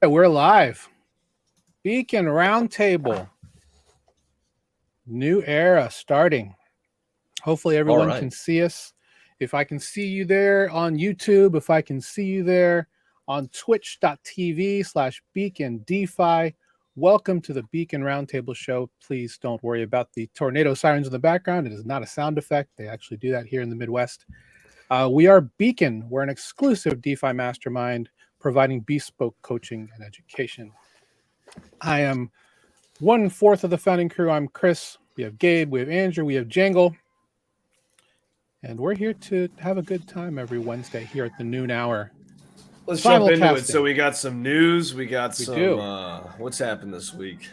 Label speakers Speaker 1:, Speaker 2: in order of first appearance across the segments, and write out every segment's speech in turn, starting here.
Speaker 1: We're live. Beacon Roundtable. New era starting. Hopefully everyone can see us. If I can see you there on YouTube, if I can see you there on twitch.tv/Beacon DeFi, welcome to the Beacon Roundtable show. Please don't worry about the tornado sirens in the background. It is not a sound effect. They actually do that here in the Midwest. We are Beacon. We're an exclusive DeFi mastermind providing bespoke coaching and education. I am 1/4 of the founding crew. I'm Chris. We have Gabe. We have Andrew. We have Jangle. And we're here to have a good time every Wednesday here at the noon hour.
Speaker 2: Let's jump into it. So we got some news. We got what's happened this week?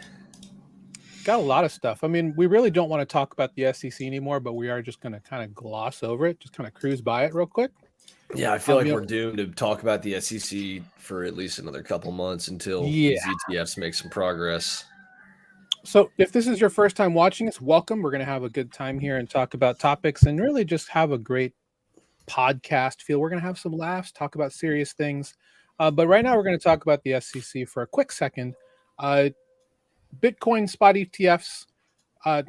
Speaker 1: Got a lot of stuff. I mean, we really don't want to talk about the SEC anymore, but we are just going to kind of gloss over it, just kind of cruise by it real quick.
Speaker 2: Yeah, I feel like we're doomed to talk about the SEC for at least another couple months until these ETFs make some progress.
Speaker 1: So if this is your first time watching us, welcome. We're going to have a good time here and talk about topics and really just have a great podcast feel. We're going to have some laughs, talk about serious things. But right now we're going to talk about the SEC for a quick second. Bitcoin spot ETFs,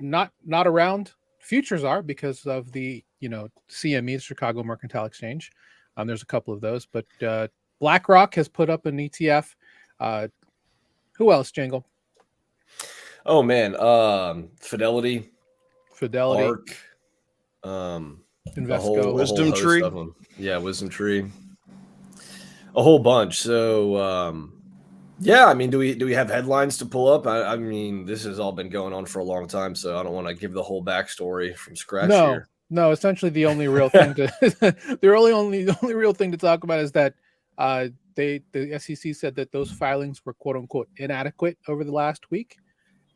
Speaker 1: not around. Futures are because of the CME, Chicago Mercantile Exchange. There's a couple of those, but BlackRock has put up an ETF. Who else, Jangle?
Speaker 2: Oh man, Fidelity,
Speaker 1: ARK,
Speaker 2: Invesco,
Speaker 3: Wisdom Tree.
Speaker 2: Yeah, Wisdom Tree. A whole bunch. So yeah, I mean, do we have headlines to pull up? I mean, this has all been going on for a long time, so I don't want to give the whole backstory from scratch here.
Speaker 1: No, essentially the only real thing the only real thing to talk about is that the SEC said that those filings were quote unquote inadequate over the last week.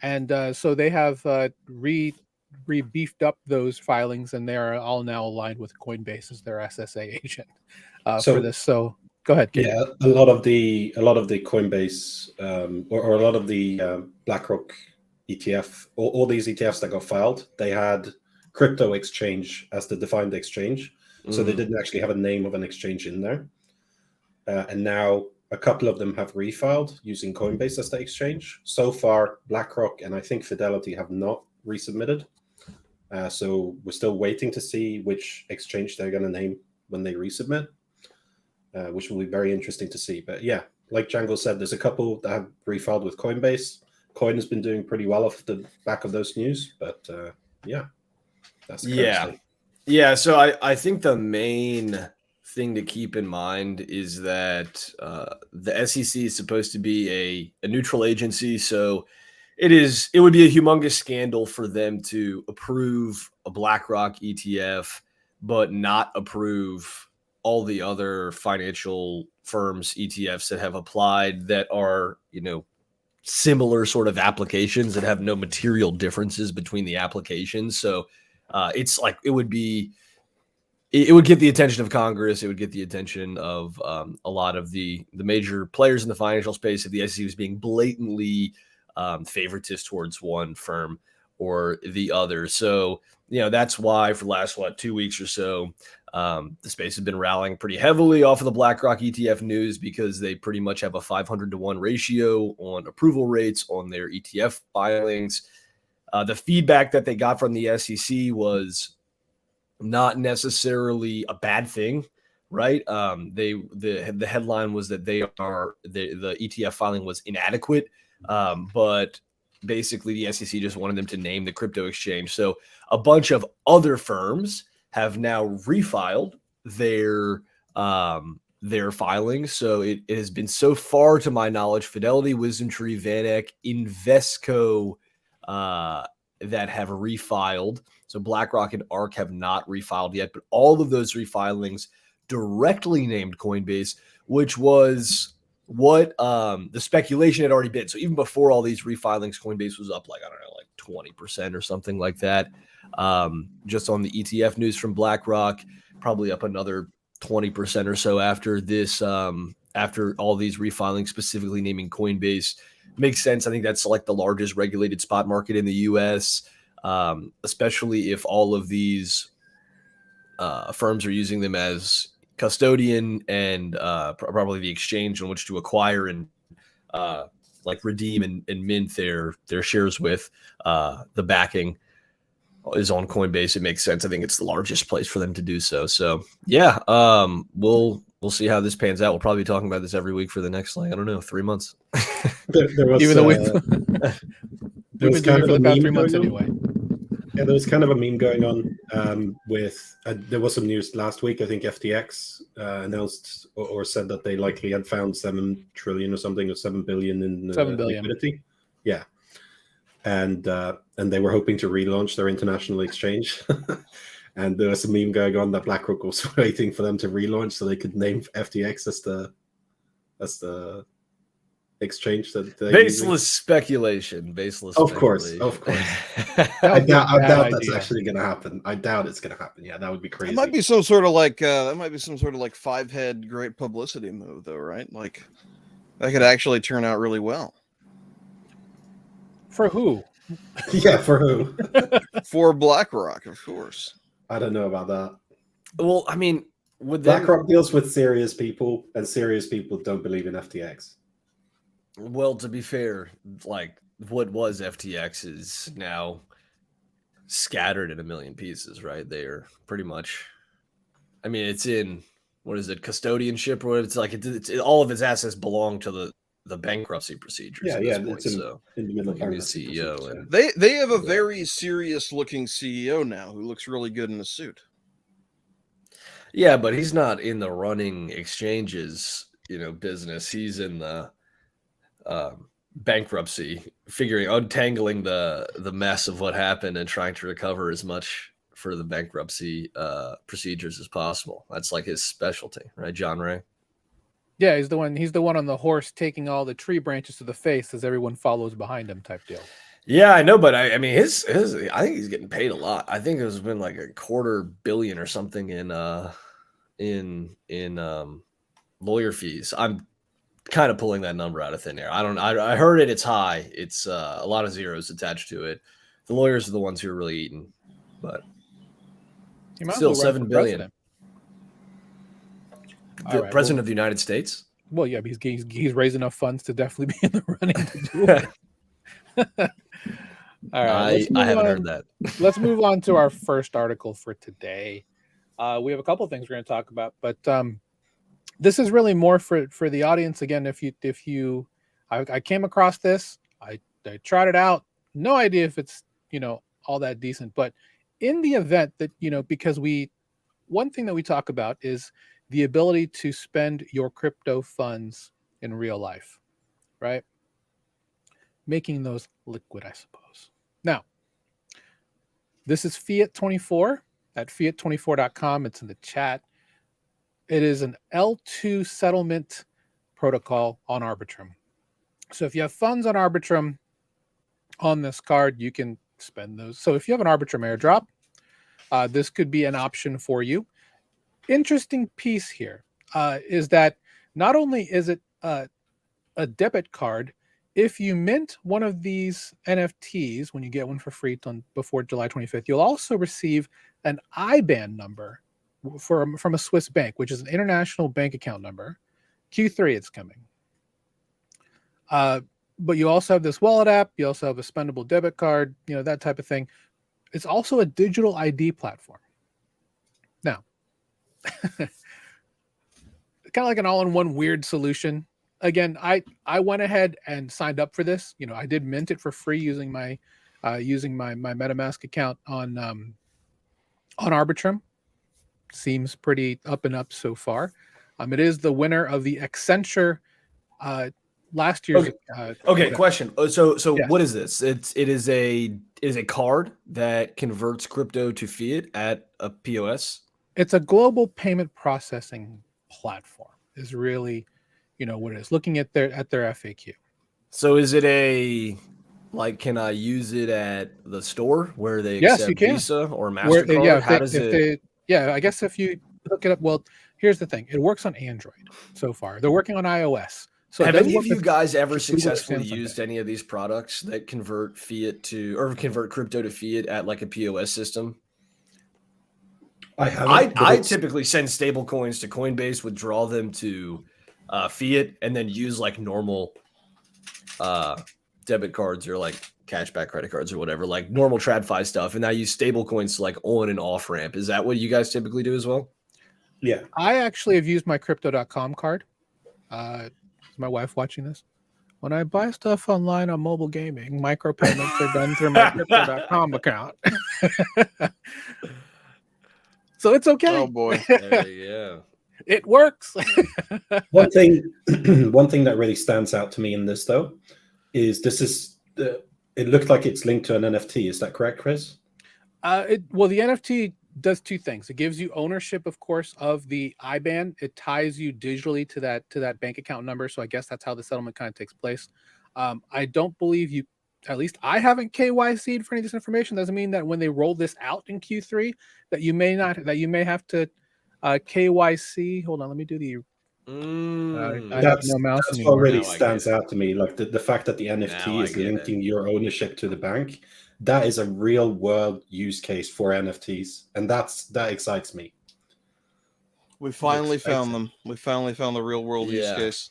Speaker 1: And so they have re-beefed up those filings, and they are all now aligned with Coinbase as their SSA agent for this. So go ahead, Gabe.
Speaker 3: Yeah, a lot of the Coinbase or a lot of the BlackRock ETF, all these ETFs that got filed, they had crypto exchange as the defined exchange. So they didn't actually have a name of an exchange in there. And now a couple of them have refiled using Coinbase as the exchange. So far, BlackRock and I think Fidelity have not resubmitted. So we're still waiting to see which exchange they're going to name when they resubmit, which will be very interesting to see. But yeah, like Jangle said, there's a couple that have refiled with Coinbase. Coin has been doing pretty well off the back of those news. But yeah, that's the current state.
Speaker 2: Yeah. So I think the main thing to keep in mind is that the SEC is supposed to be a neutral agency, so it would be a humongous scandal for them to approve a BlackRock ETF but not approve all the other financial firms ETFs that have applied that are similar sort of applications that have no material differences between the applications. So it's like it would get the attention of Congress. It would get the attention of a lot of the major players in the financial space if the SEC was being blatantly favoritist towards one firm or the other. So, that's why for the last, 2 weeks or so, the space has been rallying pretty heavily off of the BlackRock ETF news because they pretty much have a 500-to-1 ratio on approval rates on their ETF filings. The feedback that they got from the SEC was not necessarily a bad thing, right? The headline was that the ETF filing was inadequate, but basically the SEC just wanted them to name the crypto exchange. So a bunch of other firms have now refiled their filings. So it has been, so far to my knowledge, Fidelity, Wisdom Tree, VanEck, Invesco that have refiled. So BlackRock and ARK have not refiled yet, but all of those refilings directly named Coinbase, which was what the speculation had already been. So even before all these refilings, Coinbase was up 20% or something like that. Just on the ETF news from BlackRock, probably up another 20% or so after this, after all these refilings, specifically naming Coinbase. Makes sense. I think that's the largest regulated spot market in the US, especially if all of these firms are using them as custodian and probably the exchange on which to acquire and like redeem and mint their shares with. The backing is on Coinbase. It makes sense. I think it's the largest place for them to do so. So yeah, we'll see how this pans out. We'll probably be talking about this every week for the next, like, I don't know, 3 months.
Speaker 3: There was,
Speaker 1: Even though we've
Speaker 3: there was
Speaker 1: been doing
Speaker 3: kind
Speaker 1: it
Speaker 3: of
Speaker 1: for
Speaker 3: a
Speaker 1: the past
Speaker 3: meme
Speaker 1: 3 months
Speaker 3: going on.
Speaker 1: anyway.
Speaker 3: Yeah, there was kind of a meme going on with there was some news last week. I think FTX announced or said that they likely had found 7 trillion or something, or 7 billion in
Speaker 1: 7 billion.
Speaker 3: liquidity. Yeah, and they were hoping to relaunch their international exchange. And there was a meme going on that BlackRock was waiting for them to relaunch so they could name FTX as the exchange that they're
Speaker 2: Baseless speculation.
Speaker 3: Of course. I doubt that's actually going to happen. I doubt it's going to happen. Yeah, that would be crazy.
Speaker 4: It might be some sort of like five-head great publicity move, though, right? Like that could actually turn out really well.
Speaker 1: For who?
Speaker 3: Yeah, for who?
Speaker 4: For BlackRock, of course.
Speaker 3: I don't know about that.
Speaker 2: Well, I mean, with
Speaker 3: BlackRock deals with serious people, and serious people don't believe in FTX.
Speaker 2: Well, to be fair, like what was FTX is now scattered in a million pieces, right? They are pretty much, I mean, it's in, what is it, custodianship, or it's like it's all of its assets belong to the bankruptcy procedures.
Speaker 3: Yeah,
Speaker 2: point,
Speaker 3: it's
Speaker 2: so
Speaker 3: in the middle of
Speaker 2: like a new
Speaker 3: bankruptcy
Speaker 2: CEO.
Speaker 3: procedures,
Speaker 2: And
Speaker 4: They have a very serious looking CEO now who looks really good in a suit.
Speaker 2: yeah, but he's not in the running exchanges, business. He's in the bankruptcy, untangling the mess of what happened and trying to recover as much for the bankruptcy procedures as possible. That's like his specialty, right, John Ray?
Speaker 1: Yeah, he's the one on the horse taking all the tree branches to the face as everyone follows behind him type deal.
Speaker 2: Yeah, I know, but I mean his I think he's getting paid a lot. I think it's been like $250 million or something in lawyer fees. I'm kind of pulling that number out of thin air. I heard it's high. It's a lot of zeros attached to it. The lawyers are the ones who are really eating, but still $7 billion. The president of the United States?
Speaker 1: Well, yeah, but he's raised enough funds to definitely be in the running to do it. All right,
Speaker 2: I haven't heard that.
Speaker 1: Let's move on to our first article for today. We have a couple of things we're going to talk about, but this is really more for the audience. Again, I came across this, I tried it out. No idea if it's all that decent, but in the event that because one thing that we talk about is the ability to spend your crypto funds in real life, right? Making those liquid, I suppose. Now, this is Fiat24 at fiat24.com. It's in the chat. It is an L2 settlement protocol on Arbitrum. So if you have funds on Arbitrum on this card, you can spend those. So if you have an Arbitrum airdrop, this could be an option for you. Interesting piece here is that not only is it a debit card, if you mint one of these NFTs, when you get one for free before July 25th, you'll also receive an IBAN number from a Swiss bank, which is an international bank account number. Q3 it's coming. But you also have this wallet app. You also have a spendable debit card, that type of thing. It's also a digital ID platform. Now, kind of like an all-in-one weird solution. Again, I went ahead and signed up for this. I did mint it for free using my MetaMask account on Arbitrum. Seems pretty up and up so far. It is the winner of the Accenture last year's.
Speaker 2: Okay. Question. So
Speaker 1: yes.
Speaker 2: What is this? It is a card that converts crypto to fiat at a POS. It's
Speaker 1: a global payment processing platform. Is really, what it is. Looking at their FAQ.
Speaker 2: So is it can I use it at the store where they
Speaker 1: yes,
Speaker 2: accept
Speaker 1: you can.
Speaker 2: Visa or MasterCard?
Speaker 1: I guess if you look it up, well, here's the thing. It works on Android so far. They're working on iOS. So
Speaker 2: have any of you guys ever successfully used any of these products that convert crypto to fiat at like a POS system?
Speaker 3: I haven't.
Speaker 2: I typically send stable coins to Coinbase, withdraw them to fiat, and then use like normal debit cards or like cashback credit cards or whatever, like normal TradFi stuff, and I use stable coins to like on and off ramp. Is that what you guys typically do as well?
Speaker 3: Yeah.
Speaker 1: I actually have used my crypto.com card. Is my wife watching this? When I buy stuff online on mobile gaming, micropayments are done through my crypto.com account. So it's okay.
Speaker 4: Oh boy.
Speaker 2: Yeah.
Speaker 1: It works.
Speaker 3: One thing that really stands out to me in this, though, is it looked like it's linked to an NFT. Is that correct, Chris?
Speaker 1: Well, the NFT does two things. It gives you ownership, of course, of the IBAN. It ties you digitally to that bank account number. So I guess that's how the settlement kind of takes place. I don't believe you, at least I haven't KYC'd for any of this information. Doesn't mean that when they roll this out in Q3 that you may have to KYC. Hold on, let me do the. I have no mouse
Speaker 3: That's
Speaker 1: anymore.
Speaker 3: what really
Speaker 2: Now I
Speaker 3: stands
Speaker 2: get it.
Speaker 3: out to me. Like the fact that the
Speaker 2: Now
Speaker 3: NFT
Speaker 2: I
Speaker 3: is
Speaker 2: get it.
Speaker 3: linking your ownership to the bank. That is a real world use case for NFTs, and that excites me.
Speaker 4: We finally
Speaker 3: exciting.
Speaker 4: found them. We finally found the real world use
Speaker 2: Yeah.
Speaker 4: case.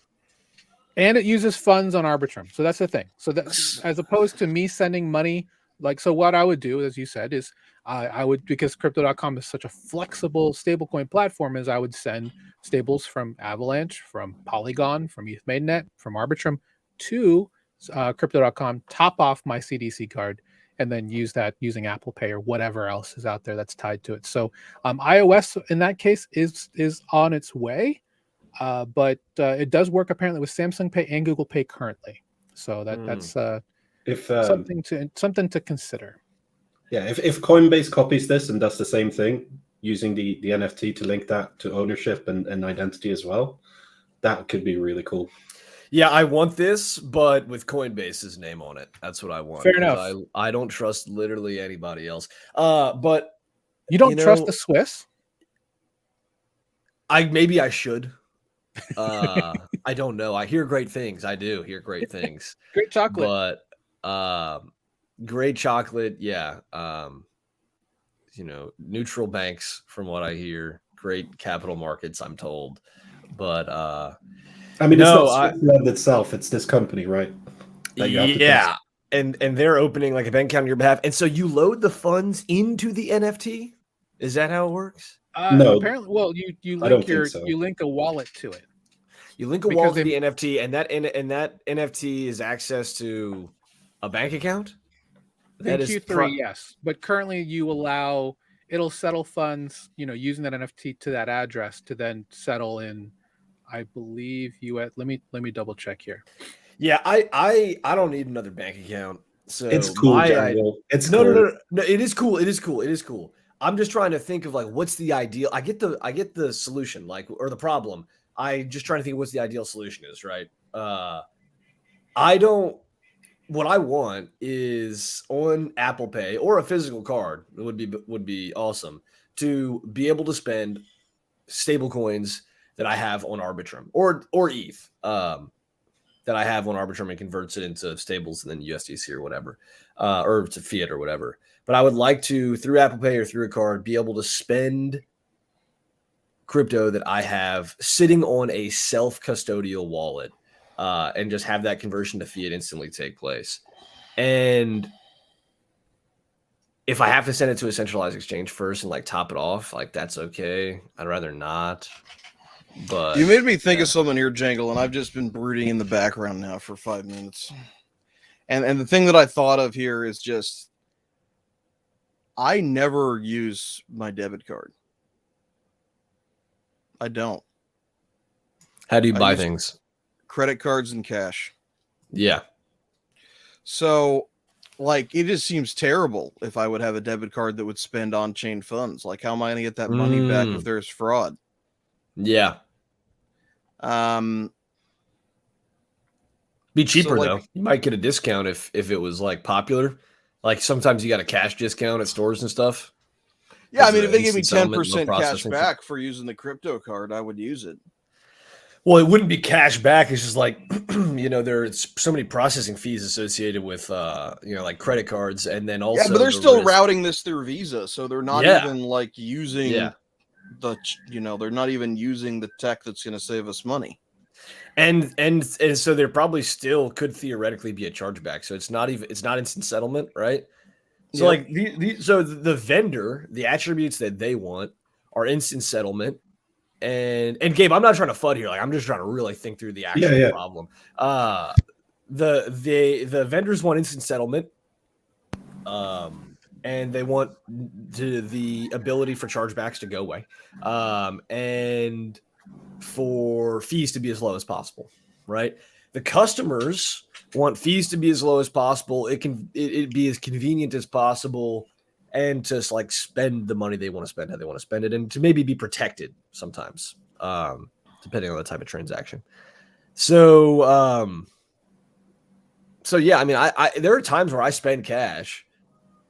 Speaker 1: And it uses funds on Arbitrum. So that's the thing. So that as opposed to me sending money, like, so what I would do, as you said, is I would, because crypto.com is such a flexible stablecoin platform, is I would send stables from Avalanche, from Polygon, from ETH Mainnet, from Arbitrum to crypto.com, top off my CDC card, and then use that using Apple Pay or whatever else is out there that's tied to it. So iOS in that case is on its way. But it does work apparently with Samsung Pay and Google Pay currently, so that's something to consider.
Speaker 3: Yeah, if Coinbase copies this and does the same thing using the NFT to link that to ownership and identity as well, that could be really cool.
Speaker 2: Yeah, I want this, but with Coinbase's name on it. That's what I want.
Speaker 1: Fair enough.
Speaker 2: I don't trust literally anybody else. But
Speaker 1: You don't trust the Swiss?
Speaker 2: Maybe I should. I don't know. I hear great things. I do hear great things.
Speaker 1: Great chocolate.
Speaker 2: But great chocolate, yeah. Neutral banks from what I hear. Great capital markets, I'm told. But
Speaker 3: I mean, it's not Switzerland itself, it's this company, right?
Speaker 2: Yeah. And they're opening like a bank account on your behalf. And so you load the funds into the NFT? Is that how it works?
Speaker 3: No.
Speaker 1: Apparently, well, you link a wallet to it.
Speaker 2: You link a wallet to the NFT, and that NFT is access to a bank account?
Speaker 1: In Q3, yes. But currently it'll settle funds, using that NFT to that address to then settle in, I believe let me double check here.
Speaker 2: Yeah, I don't need another bank account. So
Speaker 3: it's cool, Jangle.
Speaker 2: No, it is cool. It is cool. I'm just trying to think of like what's the ideal. I get the solution, like, or the problem. I just trying to think of what's the ideal solution is, right? What I want is on Apple Pay or a physical card would be awesome to be able to spend stable coins that I have on Arbitrum or ETH that I have on Arbitrum and converts it into stables and then USDC or whatever, or to fiat or whatever. But I would like to, through Apple Pay or through a card, be able to spend crypto that I have sitting on a self-custodial wallet and just have that conversion to fiat instantly take place. And if I have to send it to a centralized exchange first and like top it off, like that's okay. I'd rather not. But
Speaker 4: you made me think of something here, Jangle, and I've just been brooding in the background now for 5 minutes. And the thing that I thought of here is just I never use my debit card. I don't.
Speaker 2: How do you buy things?
Speaker 4: Credit cards and cash.
Speaker 2: Yeah.
Speaker 4: So, like, it just seems terrible if I would have a debit card that would spend on-chain funds. Like, how am I going to get that money back if there's fraud?
Speaker 2: Yeah. Be cheaper though. You might get a discount if it was like popular. Like sometimes you got a cash discount at stores and stuff.
Speaker 4: Yeah, I mean, if they give me 10% cash back for using the crypto card, I would use it.
Speaker 2: Well, it wouldn't be cash back. It's just like, there's so many processing fees associated with, like credit cards. And then also,
Speaker 4: but they're still routing this through Visa. So they're not even like using they're not even using the tech that's going to save us money.
Speaker 2: And so there probably still could theoretically be a chargeback. So it's not instant settlement, right? So
Speaker 4: Yep.
Speaker 2: like so the vendor, the attributes that they want are instant settlement. And Gabe, I'm not trying to FUD here. Like I'm just trying to really think through the actual problem. The vendors want instant settlement. And they want the ability for chargebacks to go away. And for fees to be as low as possible, right? The customers want fees to be as low as possible. It be as convenient as possible, and just like spend the money they want to spend how they want to spend it, and to maybe be protected sometimes, depending on the type of transaction. So, so yeah, I mean, I there are times where I spend cash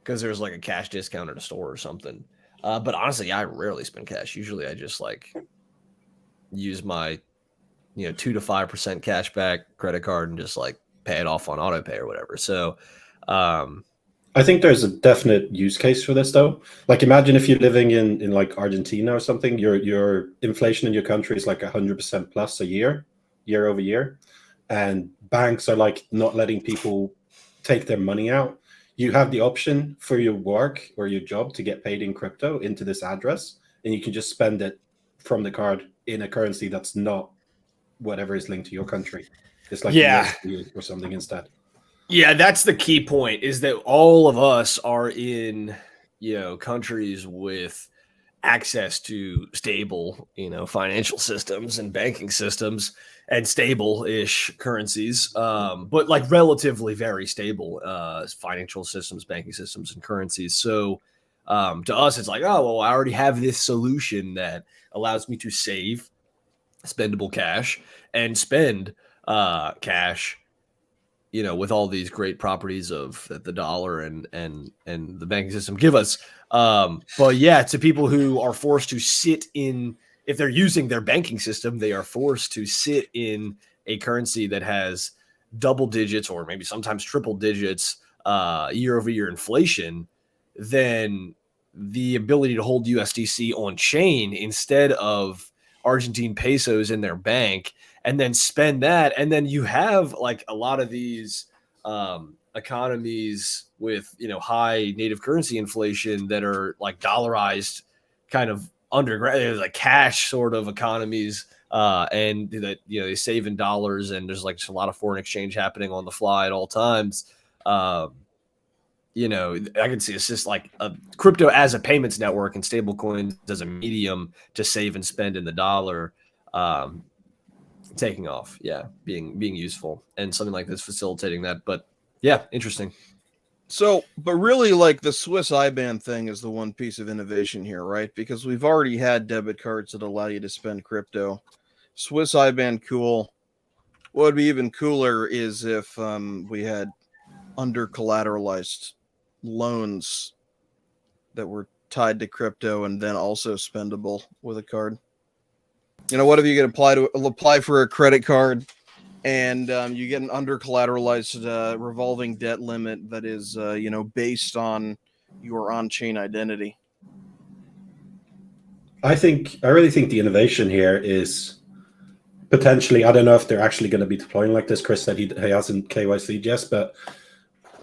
Speaker 2: because there's like a cash discount at a store or something. But honestly, I rarely spend cash. Usually, I just like use my 2 to 5% cash back credit card and just like pay it off on auto pay or whatever. So
Speaker 3: I think there's a definite use case for this though. Like imagine if you're living in like Argentina or something, your inflation in your country is like 100% plus a year over year, and banks are like not letting people take their money out. You have the option for your work or your job to get paid in crypto into this address, and you can just spend it from the card in a currency that's not whatever is linked to your country. It's like USD or something instead.
Speaker 2: Yeah, that's the key point, is that all of us are in, countries with access to stable, financial systems and banking systems and stable-ish currencies, but like relatively very stable financial systems, banking systems, and currencies. So to us, it's like, oh, well, I already have this solution that allows me to save spendable cash and spend cash, with all these great properties of that the dollar and the banking system give us. But yeah, to people who are forced to sit in, if they're using their banking system, they are forced to sit in a currency that has double digits or maybe sometimes triple digits year over year inflation, then the ability to hold USDC on chain instead of Argentine pesos in their bank and then spend that. And then you have like a lot of these economies with, high native currency inflation that are like dollarized kind of underground, like cash sort of economies. And that, they save in dollars, and there's like just a lot of foreign exchange happening on the fly at all times. I can see it's just like a crypto as a payments network and stable coins as a medium to save and spend in the dollar, taking off. Yeah. Being useful, and something like this facilitating that. But yeah, interesting.
Speaker 4: So, but really, like the Swiss IBAN thing is the one piece of innovation here, right? Because we've already had debit cards that allow you to spend crypto. Swiss IBAN, cool. What would be even cooler is if we had under collateralized loans that were tied to crypto and then also spendable with a card. What if you could apply for a credit card and you get an under collateralized revolving debt limit that is based on your on-chain identity?
Speaker 3: I really think the innovation here is potentially, I don't know if they're actually going to be deploying like this. Chris said he hasn't KYC'd yet, but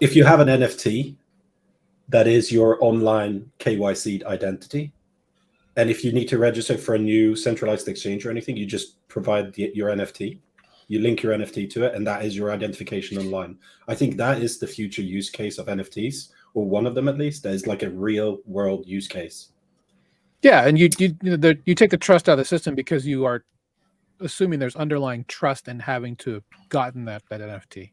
Speaker 3: if you have an NFT that is your online KYC'd identity, and if you need to register for a new centralized exchange or anything, you just provide your NFT, you link your NFT to it, and that is your identification online. I think that is the future use case of NFTs, or one of them at least. That is like a real world use case.
Speaker 1: Yeah, and you take the trust out of the system because you are assuming there's underlying trust in having to have gotten that NFT.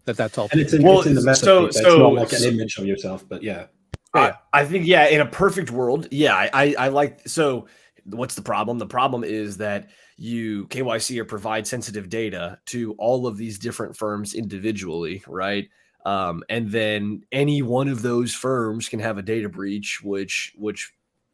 Speaker 1: That's all.
Speaker 3: And it's in the meta. It's not like an image of yourself, but yeah.
Speaker 2: I think, yeah, in a perfect world, yeah, I like, so what's the problem? The problem is that you KYC or provide sensitive data to all of these different firms individually, right? And then any one of those firms can have a data breach, which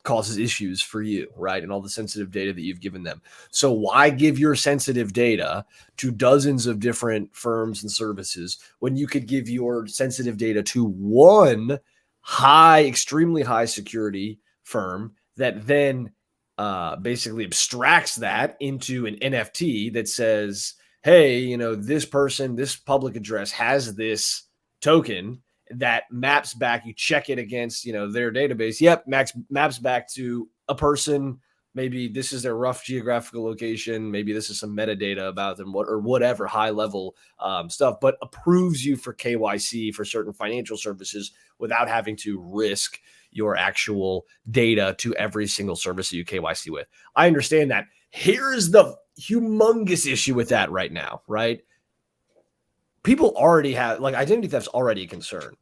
Speaker 2: causes issues for you, right? And all the sensitive data that you've given them. So why give your sensitive data to dozens of different firms and services when you could give your sensitive data to one extremely high security firm that then basically abstracts that into an NFT that says, hey, you know, this person, this public address has this token that maps back. You check it against, you know, their database. Yep, maps back to a person. Maybe this is their rough geographical location. Maybe this is some metadata about them, or whatever high level stuff, but approves you for KYC for certain financial services without having to risk your actual data to every single service that you KYC with. I understand that. Here's the humongous issue with that right now, right? People already have, like, identity theft's already a concern.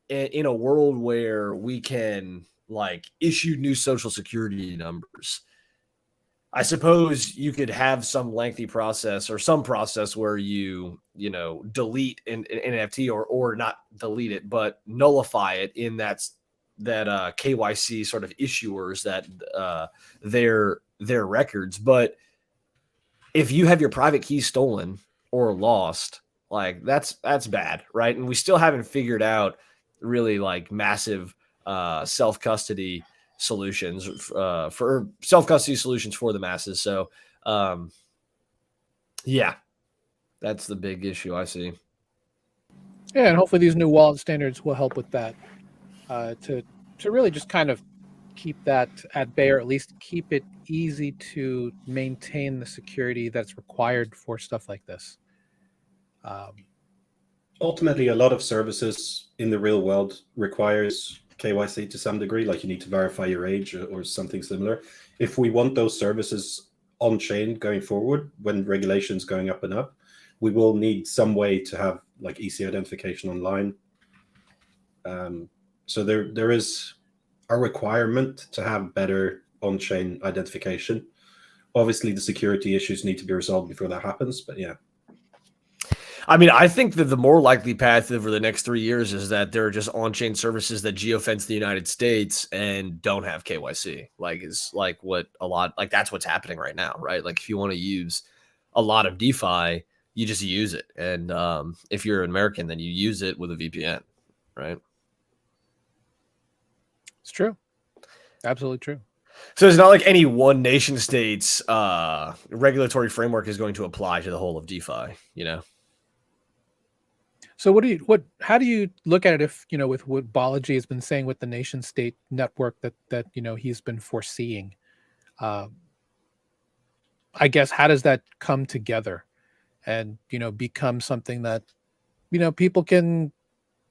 Speaker 2: In a world where we can, like, issue new social security numbers, I suppose you could have some lengthy process or some process where you know, delete an NFT or not delete it, but nullify it in that KYC sort of issuers that their records. But if you have your private key stolen or lost, like that's bad, right? And we still haven't figured out really like massive self-custody solutions for self-custody solutions for the masses. So yeah, that's the big issue I see.
Speaker 1: Yeah, and hopefully these new wallet standards will help with that, to really just kind of keep that at bay, or at least keep it easy to maintain the security that's required for stuff like this.
Speaker 3: Ultimately, a lot of services in the real world requires KYC to some degree, like you need to verify your age or something similar. If we want those services on chain going forward, when regulations going up and up, we will need some way to have like EC identification online. So there is a requirement to have better on-chain identification. Obviously, the security issues need to be resolved before that happens, but yeah.
Speaker 2: I mean, I think that the more likely path over the next 3 years is that there are just on-chain services that geofence the United States and don't have KYC. Like, is like what a lot, like that's what's happening right now, right? Like if you want to use a lot of DeFi, you just use it. And if you're an American, then you use it with a VPN, right?
Speaker 1: It's true. Absolutely true.
Speaker 2: So it's not like any one nation state's regulatory framework is going to apply to the whole of DeFi, you know?
Speaker 1: So how do you look at it if, you know, with what Balaji has been saying with the nation state network that, you know, he's been foreseeing, I guess, how does that come together and, you know, become something that, you know, people can,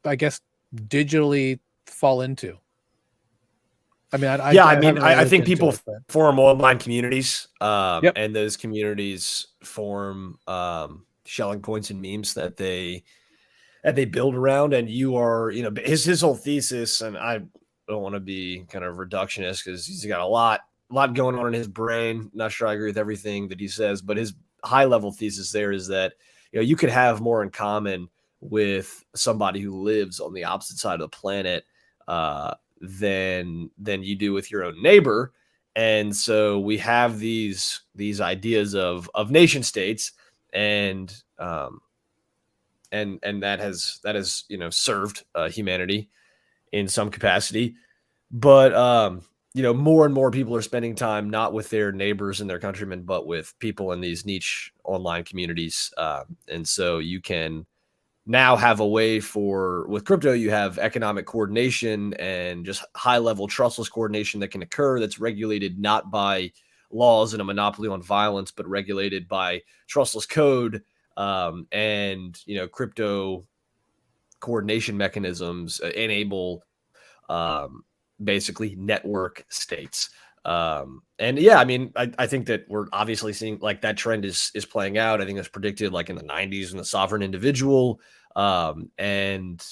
Speaker 1: I guess, digitally fall into? I mean,
Speaker 2: I think people form online communities,
Speaker 1: Yep.
Speaker 2: and those communities form shelling points and memes that they build around. And you are, you know, his whole thesis, and I don't want to be kind of reductionist because he's got a lot going on in his brain. Not sure I agree with everything that he says, but his high level thesis there is that, you know, you could have more in common with somebody who lives on the opposite side of the planet than you do with your own neighbor. And so we have these ideas of nation states, and that has you know, served humanity in some capacity. But you know, more and more people are spending time not with their neighbors and their countrymen, but with people in these niche online communities. And so you can now have a way with crypto, you have economic coordination and just high level trustless coordination that can occur, that's regulated not by laws and a monopoly on violence, but regulated by trustless code, and, you know, crypto coordination mechanisms enable basically network states. And yeah, I mean, I think that we're obviously seeing like that trend is playing out. I think it's predicted like in the 90s in the sovereign individual, and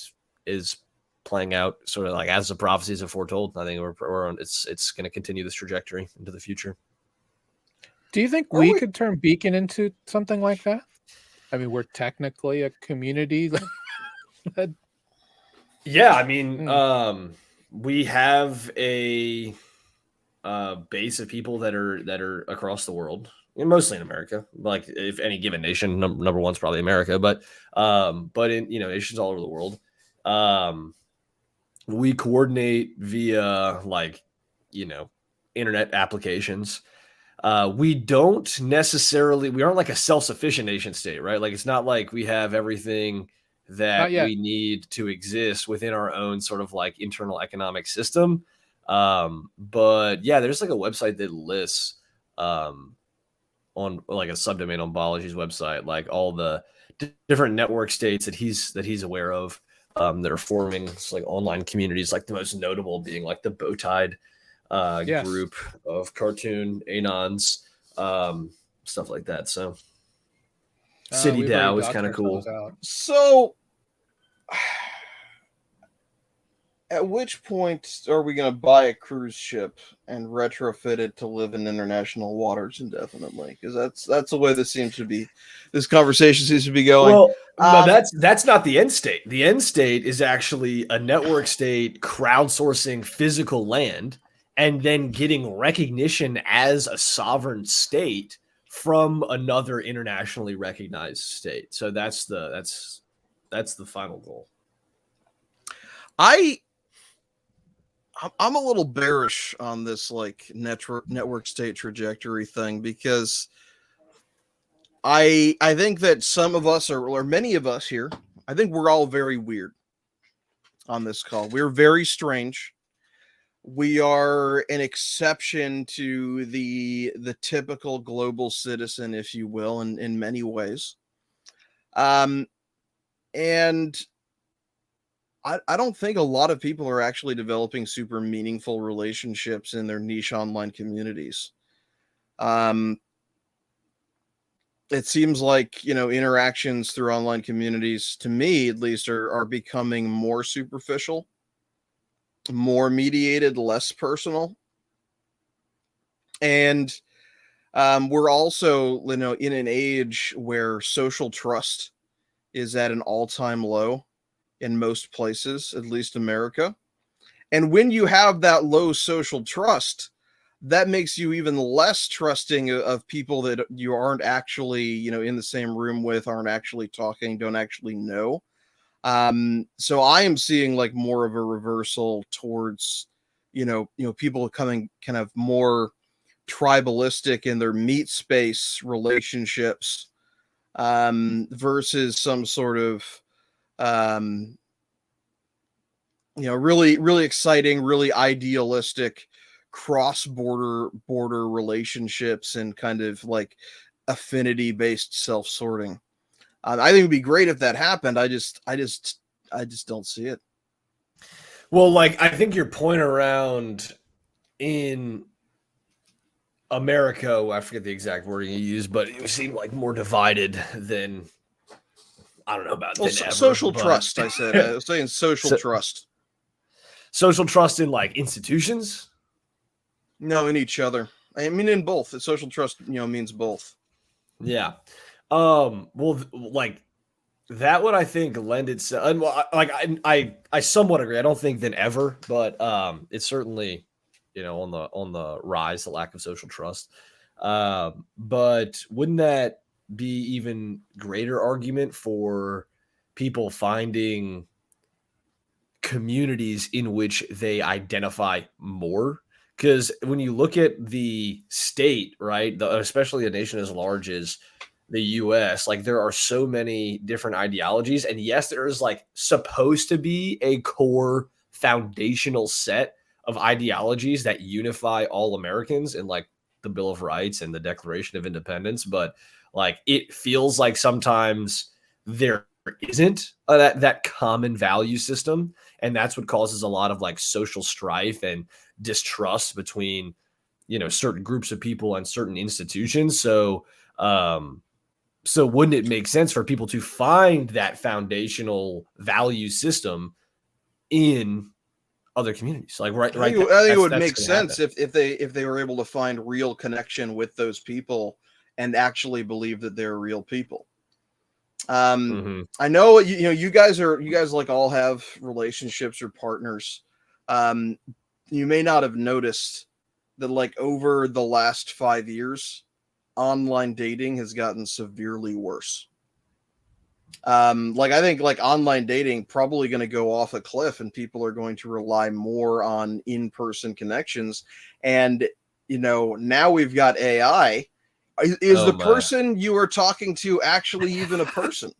Speaker 2: is playing out sort of like as the prophecies have foretold. I think we're on, it's going to continue this trajectory into the future.
Speaker 1: Do you think we could turn Beacon into something like that? I mean, we're technically a community.
Speaker 2: Yeah, I mean, we have a base of people that are across the world, and mostly in America. Like, if any given nation, number one's probably America, but in, you know, nations all over the world, we coordinate via, like, you know, internet applications. We aren't like a self-sufficient nation state, right? Like it's not like we have everything that
Speaker 1: Not yet.
Speaker 2: we need to exist within our own sort of like internal economic system. But yeah, there's like a website that lists on like a subdomain on Balaji's website, like all the different network states that he's aware of that are forming like online communities, like the most notable being like the Bowtied
Speaker 1: Yes.
Speaker 2: group of cartoon anons, stuff like that. So City
Speaker 1: We've already
Speaker 2: DAO is
Speaker 1: doxed
Speaker 2: kind of cool.
Speaker 1: ourselves out.
Speaker 4: So, at which point are we going to buy a cruise ship and retrofit it to live in international waters indefinitely? Because that's the way this conversation seems to be going.
Speaker 2: Well, no, that's not the end state. The end state is actually a network state crowdsourcing physical land and then getting recognition as a sovereign state from another internationally recognized state. So that's the final goal.
Speaker 4: I'm a little bearish on this like network state trajectory thing, because I think that some of us or many of us here, I think we're all very weird on this call. We're very strange. We are an exception to the typical global citizen, if you will, in many ways. And I don't think a lot of people are actually developing super meaningful relationships in their niche online communities. It seems like, interactions through online communities, to me at least, are becoming more superficial, more mediated, less personal. And we're also, in an age where social trust is at an all-time low in most places, at least America. And when you have that low social trust, that makes you even less trusting of people that you aren't actually, in the same room with, aren't actually talking, don't actually know. So I am seeing like more of a reversal towards, people becoming kind of more tribalistic in their meat space relationships, versus some sort of, really, really exciting, really idealistic cross-border relationships and kind of like affinity-based self-sorting. I think it'd be great if that happened. I just don't see it.
Speaker 2: Well, like I think your point around in America, I forget the exact wording you used, but it seemed like more divided than I don't know about than ever.
Speaker 4: Social trust. I said. I was saying social trust.
Speaker 2: Social trust in like institutions.
Speaker 4: No, in each other. I mean, in both. The social trust, means both.
Speaker 2: Yeah. Well, like that would I think lend itself. And like I somewhat agree. I don't think than ever, but it's certainly on the rise, the lack of social trust. But wouldn't that be even greater argument for people finding communities in which they identify more? Because when you look at the state, right, especially a nation as large as the US, like there are so many different ideologies. And yes, there is like supposed to be a core foundational set of ideologies that unify all Americans in like the Bill of Rights and the Declaration of Independence. But like it feels like sometimes there isn't that common value system. And that's what causes a lot of like social strife and distrust between, certain groups of people and certain institutions. So wouldn't it make sense for people to find that foundational value system in other communities? Like, right.
Speaker 4: I think it would make sense if they were able to find real connection with those people and actually believe that they're real people. I know you guys like all have relationships or partners. You may not have noticed that like over the last 5 years, online dating has gotten severely worse. Like I think like online dating probably going to go off a cliff, and people are going to rely more on in-person connections. And now we've got AI. Is
Speaker 2: Oh
Speaker 4: the
Speaker 2: my.
Speaker 4: person you are talking to actually even a person?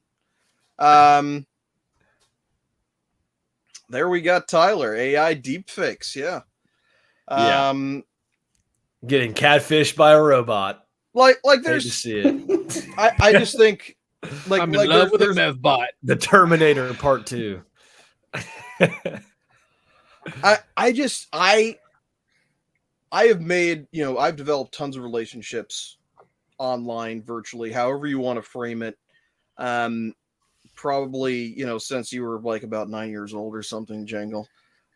Speaker 4: There we got Tyler, AI deepfakes. Yeah.
Speaker 2: Yeah. Getting catfished by a robot.
Speaker 4: Like
Speaker 2: Hate to
Speaker 4: there's,
Speaker 2: see it.
Speaker 4: I just think, like,
Speaker 1: I'm in love with a
Speaker 4: there's
Speaker 1: Mev bot.
Speaker 2: The Terminator Part 2.
Speaker 4: I have made, I've developed tons of relationships online, virtually, however you want to frame it. Probably, since you were like about 9 years old or something, Jangle.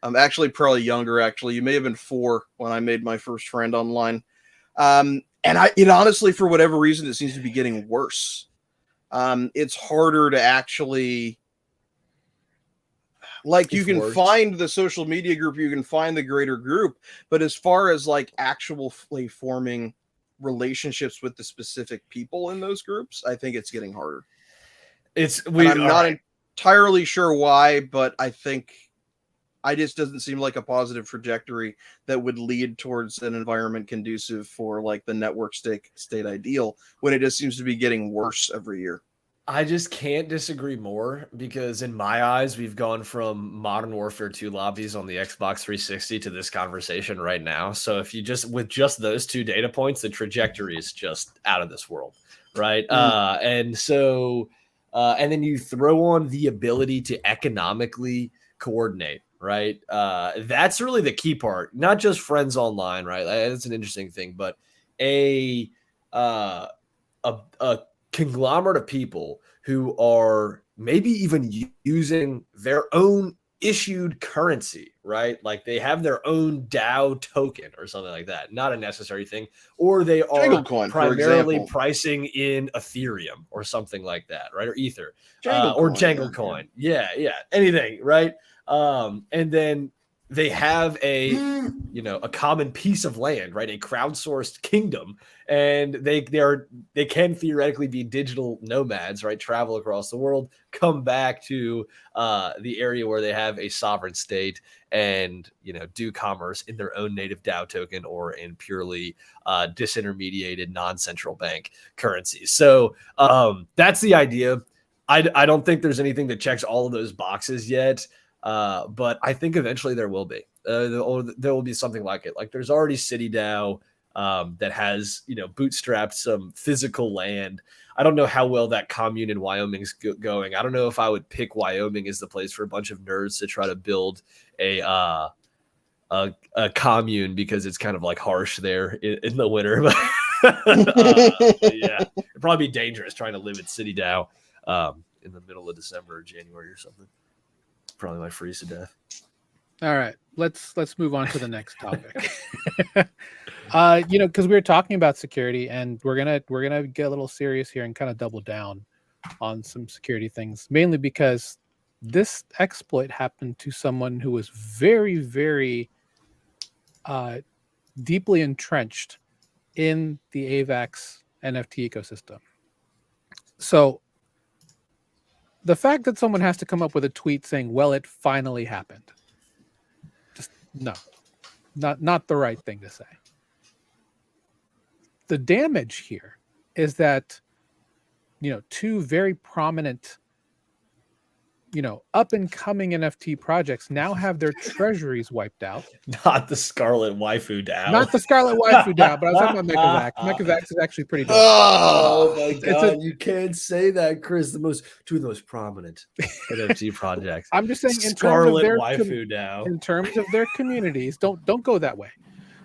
Speaker 4: I'm actually probably younger. Actually, you may have been 4 when I made my first friend online. And it honestly, for whatever reason, it seems to be getting worse. It's harder to actually, like, you can find the social media group, you can find the greater group, but as far as like actually forming relationships with the specific people in those groups, I think it's getting harder. I'm not entirely sure why, but I think I just doesn't seem like a positive trajectory that would lead towards an environment conducive for like the network state ideal, when it just seems to be getting worse every year.
Speaker 2: I just can't disagree more, because in my eyes, we've gone from Modern Warfare 2 lobbies on the Xbox 360 to this conversation right now. So if you with just those 2 data points, the trajectory is just out of this world, right? And then you throw on the ability to economically coordinate, right? That's really the key part. Not just friends online, right? That's an interesting thing, but a conglomerate of people who are maybe even using their own issued currency, right? Like they have their own DAO token or something like that. Not a necessary thing. Or they are
Speaker 4: Jangle coin,
Speaker 2: primarily pricing in Ethereum or something like that, right? Or Ether. Or Jangle coin. Yeah. Anything, right? And then they have a common piece of land, right? A crowdsourced kingdom, and they can theoretically be digital nomads, right? Travel across the world, come back to the area where they have a sovereign state, and do commerce in their own native DAO token or in purely disintermediated non-central bank currencies. So that's the idea. I don't think there's anything that checks all of those boxes yet. But I think eventually there will be. There will be something like it. Like there's already City DAO that has bootstrapped some physical land. I don't know how well that commune in Wyoming's going. I don't know if I would pick Wyoming as the place for a bunch of nerds to try to build a commune, because it's kind of like harsh there in the winter. But yeah, it'd probably be dangerous trying to live at City DAO in the middle of December or January or something. Probably might freeze to death.
Speaker 1: All right, let's move on to the next topic. Because we were talking about security, and we're gonna get a little serious here and kind of double down on some security things, mainly because this exploit happened to someone who was very, very deeply entrenched in the AVAX NFT ecosystem. So the fact that someone has to come up with a tweet saying, well, it finally happened. Just not the right thing to say. The damage here is that, 2 very prominent, up and coming NFT projects now have their treasuries wiped out.
Speaker 2: Not the Scarlet Waifu DAO.
Speaker 1: Not the Scarlet Waifu DAO, but I was talking about MechaVax. MechaVax is actually pretty dope.
Speaker 2: Oh my god, you can't say that, Chris. 2 of the most prominent NFT projects.
Speaker 1: I'm just saying,
Speaker 2: Scarlet Waifu DAO.
Speaker 1: In terms of their communities, don't go that way.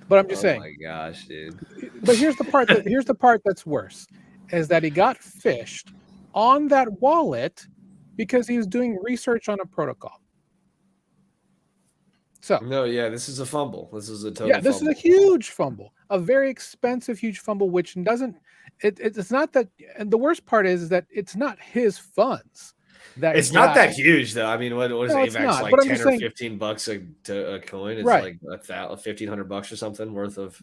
Speaker 1: But I'm just saying.
Speaker 2: Oh my gosh, dude.
Speaker 1: But here's the part that's worse, is that he got phished on that wallet because he was doing research on a protocol. So
Speaker 2: no, yeah, this is a fumble. This is a total.
Speaker 1: Yeah, this is a huge fumble, a very expensive, huge fumble, which doesn't. It's not that, and the worst part is that it's not his funds.
Speaker 2: It's not that huge, though. I mean, what is AVAX like? $10 or $15 a coin? It's
Speaker 1: right.
Speaker 2: Like $1,500 or something worth of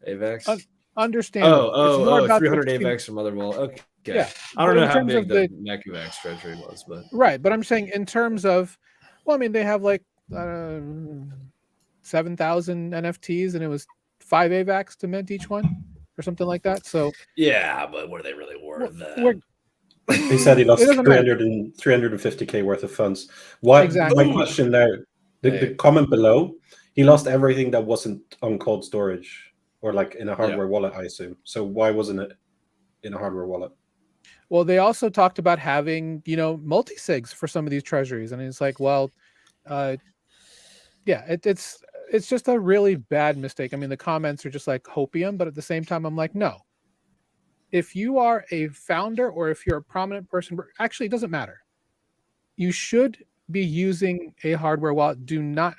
Speaker 2: AVAX.
Speaker 1: Understand?
Speaker 2: 300 AVAX from Other Wallet. Okay.
Speaker 1: Yeah.
Speaker 2: I don't know how big the MechaVax treasury was, but
Speaker 1: right. But I'm saying in terms of, well, I mean, they have like 7,000 NFTs, and it was 5 AVAX to mint each one or something like that. So
Speaker 2: Yeah, but were they really worth
Speaker 1: we're-
Speaker 2: that?
Speaker 3: He said he lost
Speaker 1: It doesn't matter.
Speaker 3: 350k worth of funds. Why?
Speaker 1: Exactly.
Speaker 3: My question there, the comment below, he lost everything that wasn't on cold storage or like in a hardware wallet, I assume. So why wasn't it in a hardware wallet?
Speaker 1: Well, they also talked about having, multi-sigs for some of these treasuries. And it's like, well, yeah, it's just a really bad mistake. I mean, the comments are just like hopium, but at the same time, I'm like, no. If you are a founder or if you're a prominent person, actually, it doesn't matter. You should be using a hardware wallet. Do not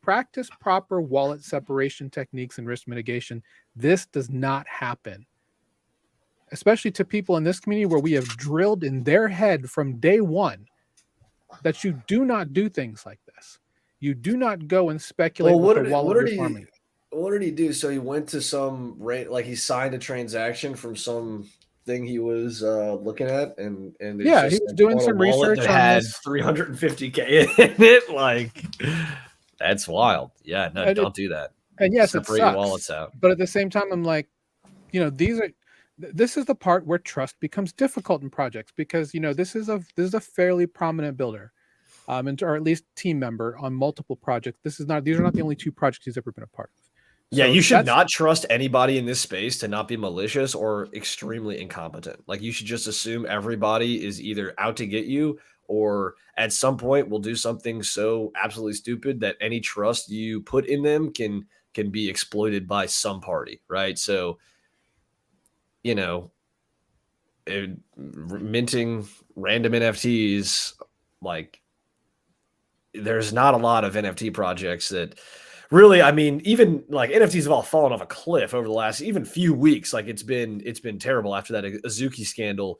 Speaker 1: practice proper wallet separation techniques and risk mitigation. This does not happen, especially to people in this community where we have drilled in their head from day one that you do not do things like this. You do not go and speculate with the wallet you're farming.
Speaker 2: What did he do? So he went to some rate, like he signed a transaction from some thing he was looking at, and
Speaker 1: he was doing some research
Speaker 2: that
Speaker 1: on
Speaker 2: had
Speaker 1: this.
Speaker 2: 350k in it. Like, that's wild. Yeah, no, don't do that.
Speaker 1: And yes,
Speaker 2: separate
Speaker 1: it sucks,
Speaker 2: your wallets out.
Speaker 1: But at the same time, I'm like, this is the part where trust becomes difficult in projects because this is a fairly prominent builder, or at least team member on multiple projects. These are not the only 2 projects he's ever been a part of.
Speaker 2: Yeah, you should not trust anybody in this space to not be malicious or extremely incompetent. Like, you should just assume everybody is either out to get you or at some point will do something so absolutely stupid that any trust you put in them can be exploited by some party, right? So, minting random NFTs, like, there's not a lot of NFT projects that really, I mean, even like NFTs have all fallen off a cliff over the last even few weeks. Like, it's been terrible after that Azuki scandal.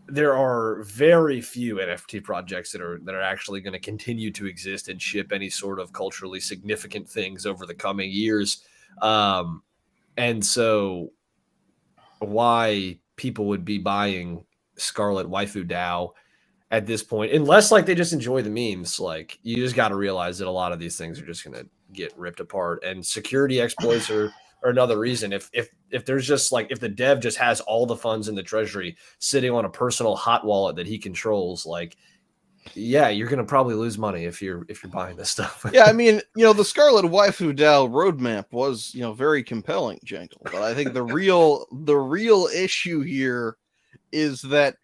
Speaker 2: There are very few NFT projects that are actually going to continue to exist and ship any sort of culturally significant things over the coming years. And so why people would be buying Scarlet Waifu DAO at this point, unless like they just enjoy the memes, like you just got to realize that a lot of these things are just going to get ripped apart, and security exploits are another reason. If there's just like, if the dev just has all the funds in the treasury sitting on a personal hot wallet that he controls, like, yeah, you're going to probably lose money if you're buying this stuff.
Speaker 4: Yeah, I mean, the Scarlet Waifu DAO roadmap was, very compelling, Jangle. But I think the real issue here is that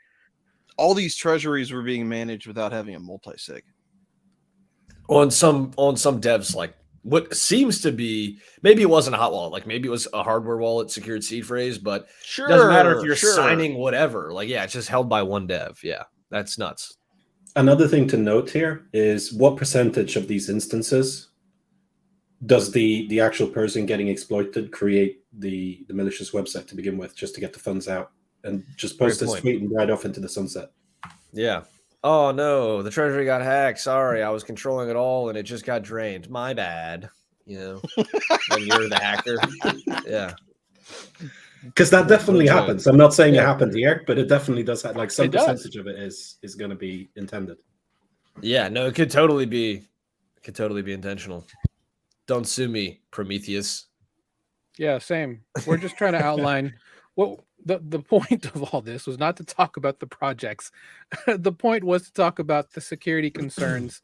Speaker 4: all these treasuries were being managed without having a multi-sig.
Speaker 2: On some devs, like what seems to be, maybe it wasn't a hot wallet, like maybe it was a hardware wallet secured seed phrase, but it doesn't matter if you're signing whatever. Like, yeah, it's just held by one dev. Yeah, that's nuts.
Speaker 3: Another thing to note here is what percentage of these instances does the actual person getting exploited create the malicious website to begin with, just to get the funds out and just post this tweet and ride off into the sunset?
Speaker 2: Yeah. Oh no, the treasury got hacked. Sorry, I was controlling it all and it just got drained. My bad. When you're the hacker. Yeah.
Speaker 3: Because that definitely happens. I'm not saying it happened here, but it definitely does. Like, some percentage of it is going to be intended.
Speaker 2: Yeah, no, it could totally be intentional. Don't sue me, Prometheus.
Speaker 1: Yeah, same. We're just trying to outline what the point of all this was, not to talk about the projects. The point was to talk about the security concerns.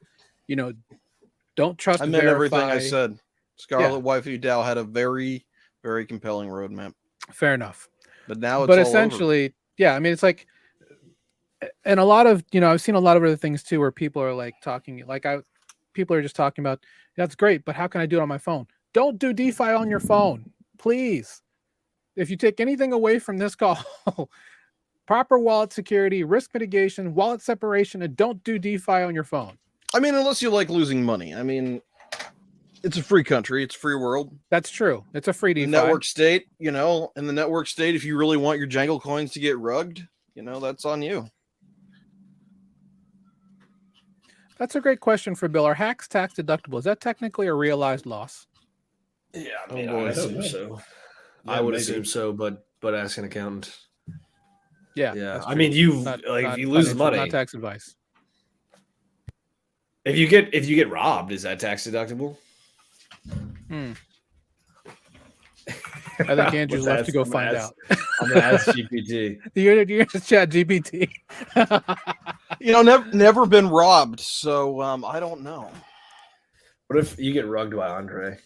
Speaker 1: Don't trust.
Speaker 4: I meant everything I said. Scarlet Waifu DAO had a very, very compelling roadmap.
Speaker 1: Fair enough.
Speaker 4: But now it's
Speaker 1: but
Speaker 4: all
Speaker 1: essentially,
Speaker 4: over.
Speaker 1: Yeah, I mean, it's like, and a lot of, I've seen a lot of other things too, where people are like talking, people are just talking about, that's great, but how can I do it on my phone? Don't do DeFi on your phone, please. If you take anything away from this call, proper wallet security, risk mitigation, wallet separation, and don't do DeFi on your phone.
Speaker 4: I mean, unless you like losing money. I mean, it's a free country. It's a free world.
Speaker 1: That's true. It's a free DeFi.
Speaker 4: Network state, in the network state, if you really want your Jangle coins to get rugged, that's on you.
Speaker 1: That's a great question for Bill. Are hacks tax deductible? Is that technically a realized loss?
Speaker 2: Yeah, I mean, I would assume so. Yeah, I would assume so, but ask an accountant.
Speaker 1: Yeah.
Speaker 2: I mean, if you lose money,
Speaker 1: not tax advice.
Speaker 2: If you get robbed, is that tax deductible?
Speaker 1: I think Andrew's left to go find out.
Speaker 2: I'm gonna ask GPT.
Speaker 1: You're gonna chat GPT.
Speaker 4: Never been robbed, so I don't know.
Speaker 2: What if you get rugged by Andre?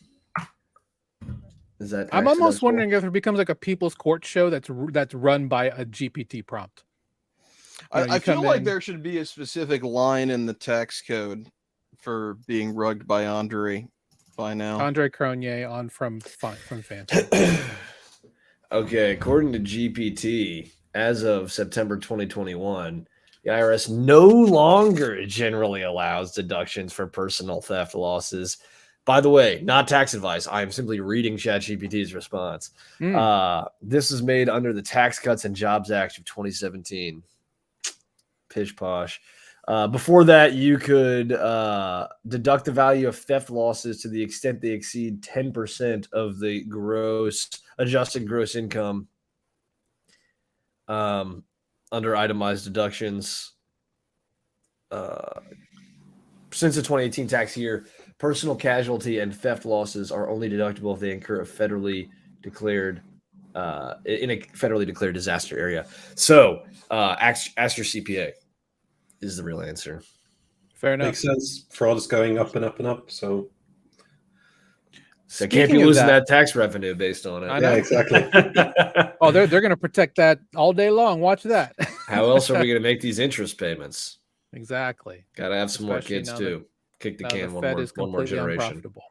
Speaker 2: Is that?
Speaker 1: I'm almost
Speaker 2: tax-deductible?
Speaker 1: wondering if it becomes like a people's court show that's run by a GPT prompt.
Speaker 4: I feel like there should be a specific line in the tax code for being rugged by Andre by now.
Speaker 1: Andre Cronje from Phantom.
Speaker 2: Okay, according to GPT, as of September 2021, the IRS no longer generally allows deductions for personal theft losses. By the way, not tax advice. I am simply reading ChatGPT's response. This is made under the Tax Cuts and Jobs Act of 2017. Pish posh. Before that, you could deduct the value of theft losses to the extent they exceed 10% of the adjusted gross income under itemized deductions. Since the 2018 tax year, personal casualty and theft losses are only deductible if they incur a federally declared in a federally declared disaster area. So ask your CPA is the real answer.
Speaker 1: Fair enough.
Speaker 3: Makes sense. Fraud is going up and up and up. So
Speaker 2: they can't be losing that tax revenue based on it.
Speaker 1: I know.
Speaker 3: Yeah, exactly.
Speaker 1: Oh, they're going to protect that all day long. Watch that.
Speaker 2: How else are we going to make these interest payments?
Speaker 1: Exactly.
Speaker 2: Got to have some more
Speaker 1: Especially
Speaker 2: kids
Speaker 1: now
Speaker 2: too. Kick the can
Speaker 1: the
Speaker 2: one
Speaker 1: Fed
Speaker 2: more
Speaker 1: is
Speaker 2: generation.
Speaker 1: completely unprofitable.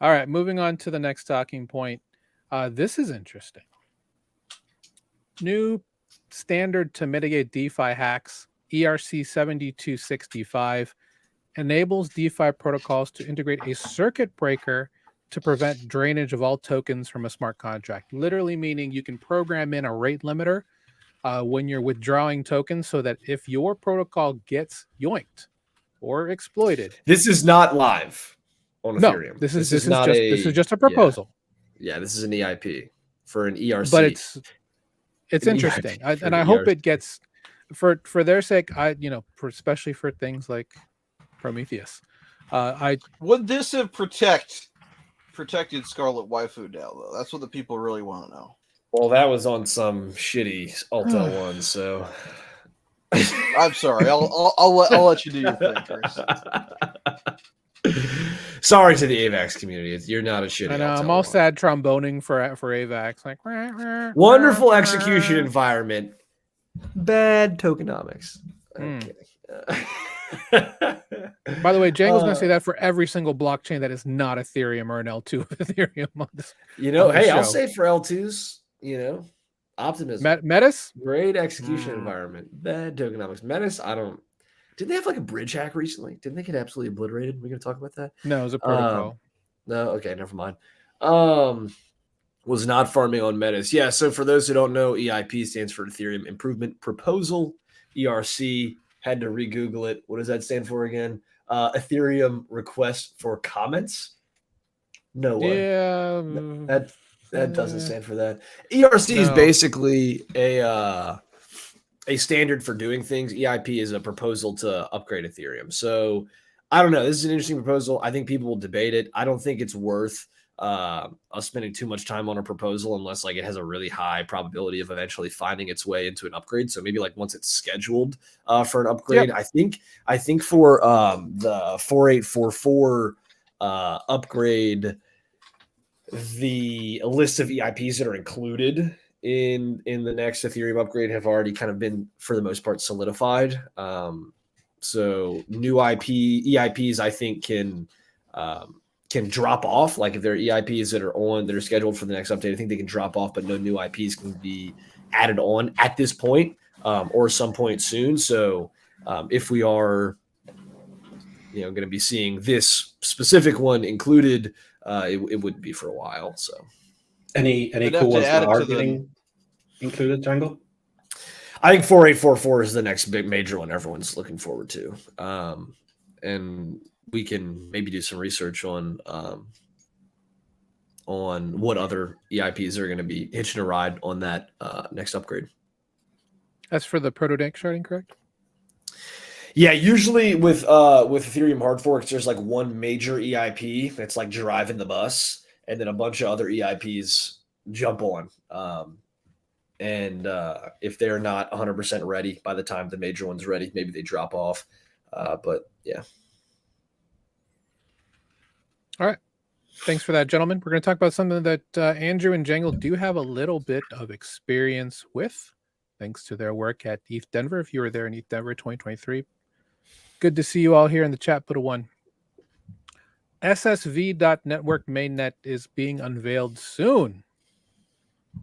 Speaker 1: All right, moving on to the next talking point. This is interesting. New standard to mitigate DeFi hacks, ERC 7265, enables DeFi protocols to integrate a circuit breaker to prevent drainage of all tokens from a smart contract. Literally meaning you can program in a rate limiter when you're withdrawing tokens so that if your protocol gets yoinked or exploited.
Speaker 2: This is not live on Ethereum.
Speaker 1: No, this is just a proposal.
Speaker 2: Yeah, this is an EIP for an ERC.
Speaker 1: But it's interesting. I hope it gets for their sake, especially for things like Prometheus.
Speaker 4: Would this have protected Scarlet Waifu DAO though? That's what the people really want to know.
Speaker 2: Well, that was on some shitty Alta one, so
Speaker 4: I'm sorry. I'll let you do your thing, Chris.
Speaker 2: Sorry to the AVAX community. You're not a shitty.
Speaker 1: I know.
Speaker 2: Alta
Speaker 1: I'm all
Speaker 2: one.
Speaker 1: sad tromboning for AVAX. Like
Speaker 2: Wonderful execution environment. Bad tokenomics. I'm kidding.
Speaker 1: By the way, Jangle's going to say that for every single blockchain that is not Ethereum or an L2 of Ethereum.
Speaker 2: Hey, I'll say for L2s, optimism.
Speaker 1: Metis?
Speaker 2: Great execution environment. Bad tokenomics. Metis, didn't they have like a bridge hack recently? Didn't they get absolutely obliterated? We're going to talk about that?
Speaker 1: No, it was a protocol.
Speaker 2: No, okay, never mind. Was not farming on Metis. Yeah, so for those who don't know, EIP stands for Ethereum Improvement Proposal. ERC, had to re-Google it. What does that stand for again? Ethereum Request for Comments? No way.
Speaker 1: Yeah.
Speaker 2: That doesn't stand for that. ERC is basically a standard for doing things. EIP is a proposal to upgrade Ethereum. So I don't know. This is an interesting proposal. I think people will debate it. I don't think it's worth us spending too much time on a proposal unless it has a really high probability of eventually finding its way into an upgrade. So maybe once it's scheduled for an upgrade. Yep. I think for the 4844 upgrade, the list of EIPs that are included in the next Ethereum upgrade have already kind of been, for the most part, solidified. So new EIPs, I think, can drop off. Like if there are EIPs that are scheduled for the next update, I think they can drop off, but no new IPs can be added on at this point or some point soon. So if we are, going to be seeing this specific one included, it wouldn't be for a while. So
Speaker 3: any cool ones that are getting included, Jangle?
Speaker 2: I think 4844 is the next big major one everyone's looking forward to. And we can maybe do some research on what other EIPs are going to be hitching a ride on that next upgrade.
Speaker 1: That's for the proto-deck sharding, correct?
Speaker 2: Yeah, usually with Ethereum hard forks, there's one major EIP that's driving the bus, and then a bunch of other EIPs jump on. And if they're not 100% ready by the time the major one's ready, maybe they drop off. But yeah.
Speaker 1: All right. Thanks for that, gentlemen. We're going to talk about something that Andrew and Jangle do have a little bit of experience with, thanks to their work at ETH Denver. If you were there in ETH Denver 2023, good to see you all here in the chat. Put a 1. SSV.network mainnet is being unveiled soon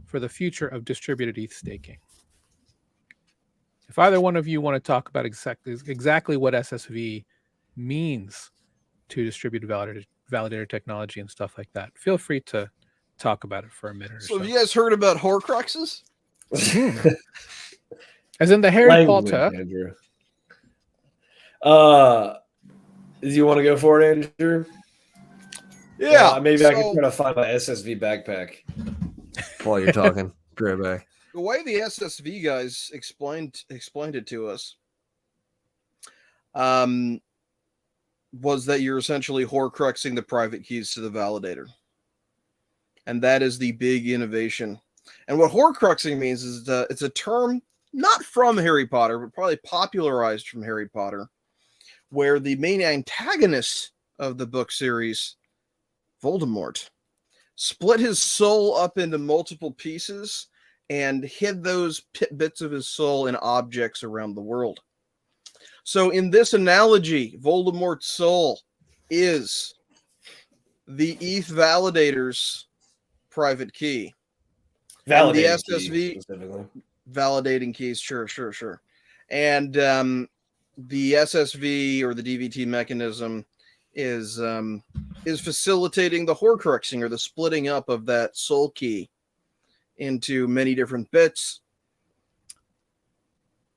Speaker 1: for the future of distributed ETH staking. If either one of you want to talk about exactly what SSV means to distributed validator technology and stuff like that, feel free to talk about it for a minute or so.
Speaker 4: So have you guys heard about Horcruxes?
Speaker 1: As in the Harry Potter.
Speaker 2: Andrew. Do you want to go for it, Andrew?
Speaker 4: Yeah.
Speaker 2: Maybe I can try to find my SSV backpack while you're talking. Be right back.
Speaker 4: The way the SSV guys explained it to us was that you're essentially Horcruxing the private keys to the validator. And that is the big innovation. And what Horcruxing means is that it's a term not from Harry Potter, but probably popularized from Harry Potter, where the main antagonist of the book series, Voldemort, split his soul up into multiple pieces and hid those bits of his soul in objects around the world. So in this analogy, Voldemort's soul is the ETH validator's private key. And the SSV validating keys, sure. And the SSV or the DVT mechanism is facilitating the Horcruxing or the splitting up of that soul key into many different bits,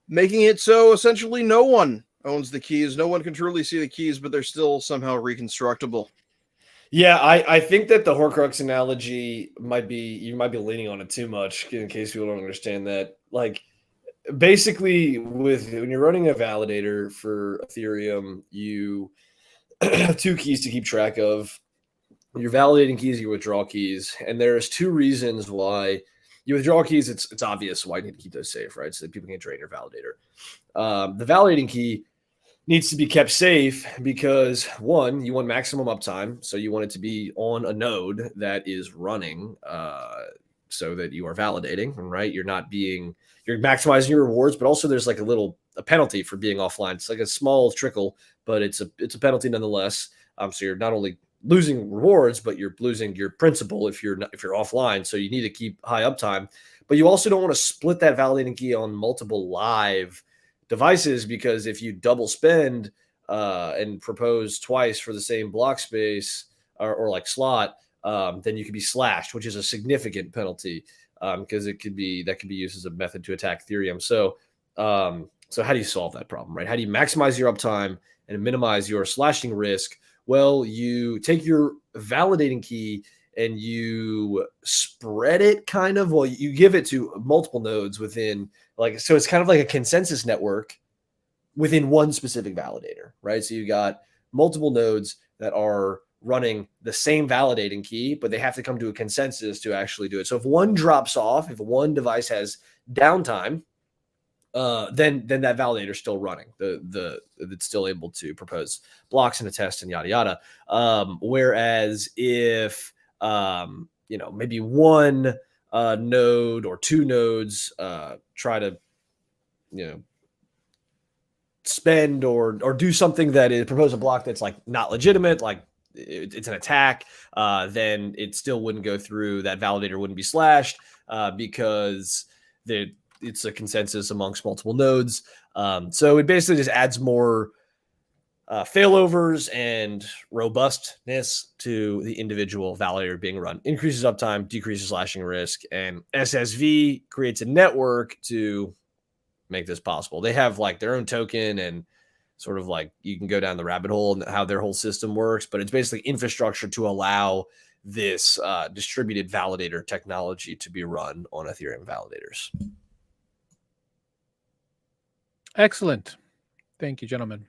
Speaker 4: making it so essentially no one owns the keys. No one can truly see the keys, but they're still somehow reconstructible.
Speaker 2: Yeah, I think that the Horcrux analogy you might be leaning on it too much in case people don't understand that. Like, basically, when you're running a validator for Ethereum, you have 2 keys to keep track of: your validating keys, your withdrawal keys. And there's 2 reasons why you withdraw keys. It's obvious why you need to keep those safe, right? So that people can't drain your validator. The validating key needs to be kept safe because, 1, you want maximum uptime. So you want it to be on a node that is running so that you are validating, right? You're maximizing your rewards, but also there's like a penalty for being offline. It's like a small trickle, but it's a penalty nonetheless. So you're not only losing rewards, but you're losing your principal if you're offline. So you need to keep high uptime, but you also don't want to split that validating key on multiple live devices, because if you double spend and propose twice for the same block space or like slot, then you could be slashed, which is a significant penalty because that could be used as a method to attack Ethereum. So how do you solve that problem, right? How do you maximize your uptime and minimize your slashing risk? Well, you take your validating key and you spread it kind of, well, you give it to multiple nodes within, like, so it's kind of like a consensus network within one specific validator, right? So you got multiple nodes that are running the same validating key, but they have to come to a consensus to actually do it. So if one drops off, if one device has downtime, then that validator is still running. It's still able to propose blocks and attest and yada yada. Whereas if maybe one node or 2 nodes try to spend or do something that is propose a block that's like not legitimate, like it's an attack, then it still wouldn't go through. That validator wouldn't be slashed because it's a consensus amongst multiple nodes. So it basically just adds more failovers and robustness to the individual validator being run. Increases uptime, decreases slashing risk, and SSV creates a network to make this possible. They have like their own token and sort of like you can go down the rabbit hole and how their whole system works, but it's basically infrastructure to allow this distributed validator technology to be run on Ethereum validators.
Speaker 1: Excellent. Thank you, gentlemen.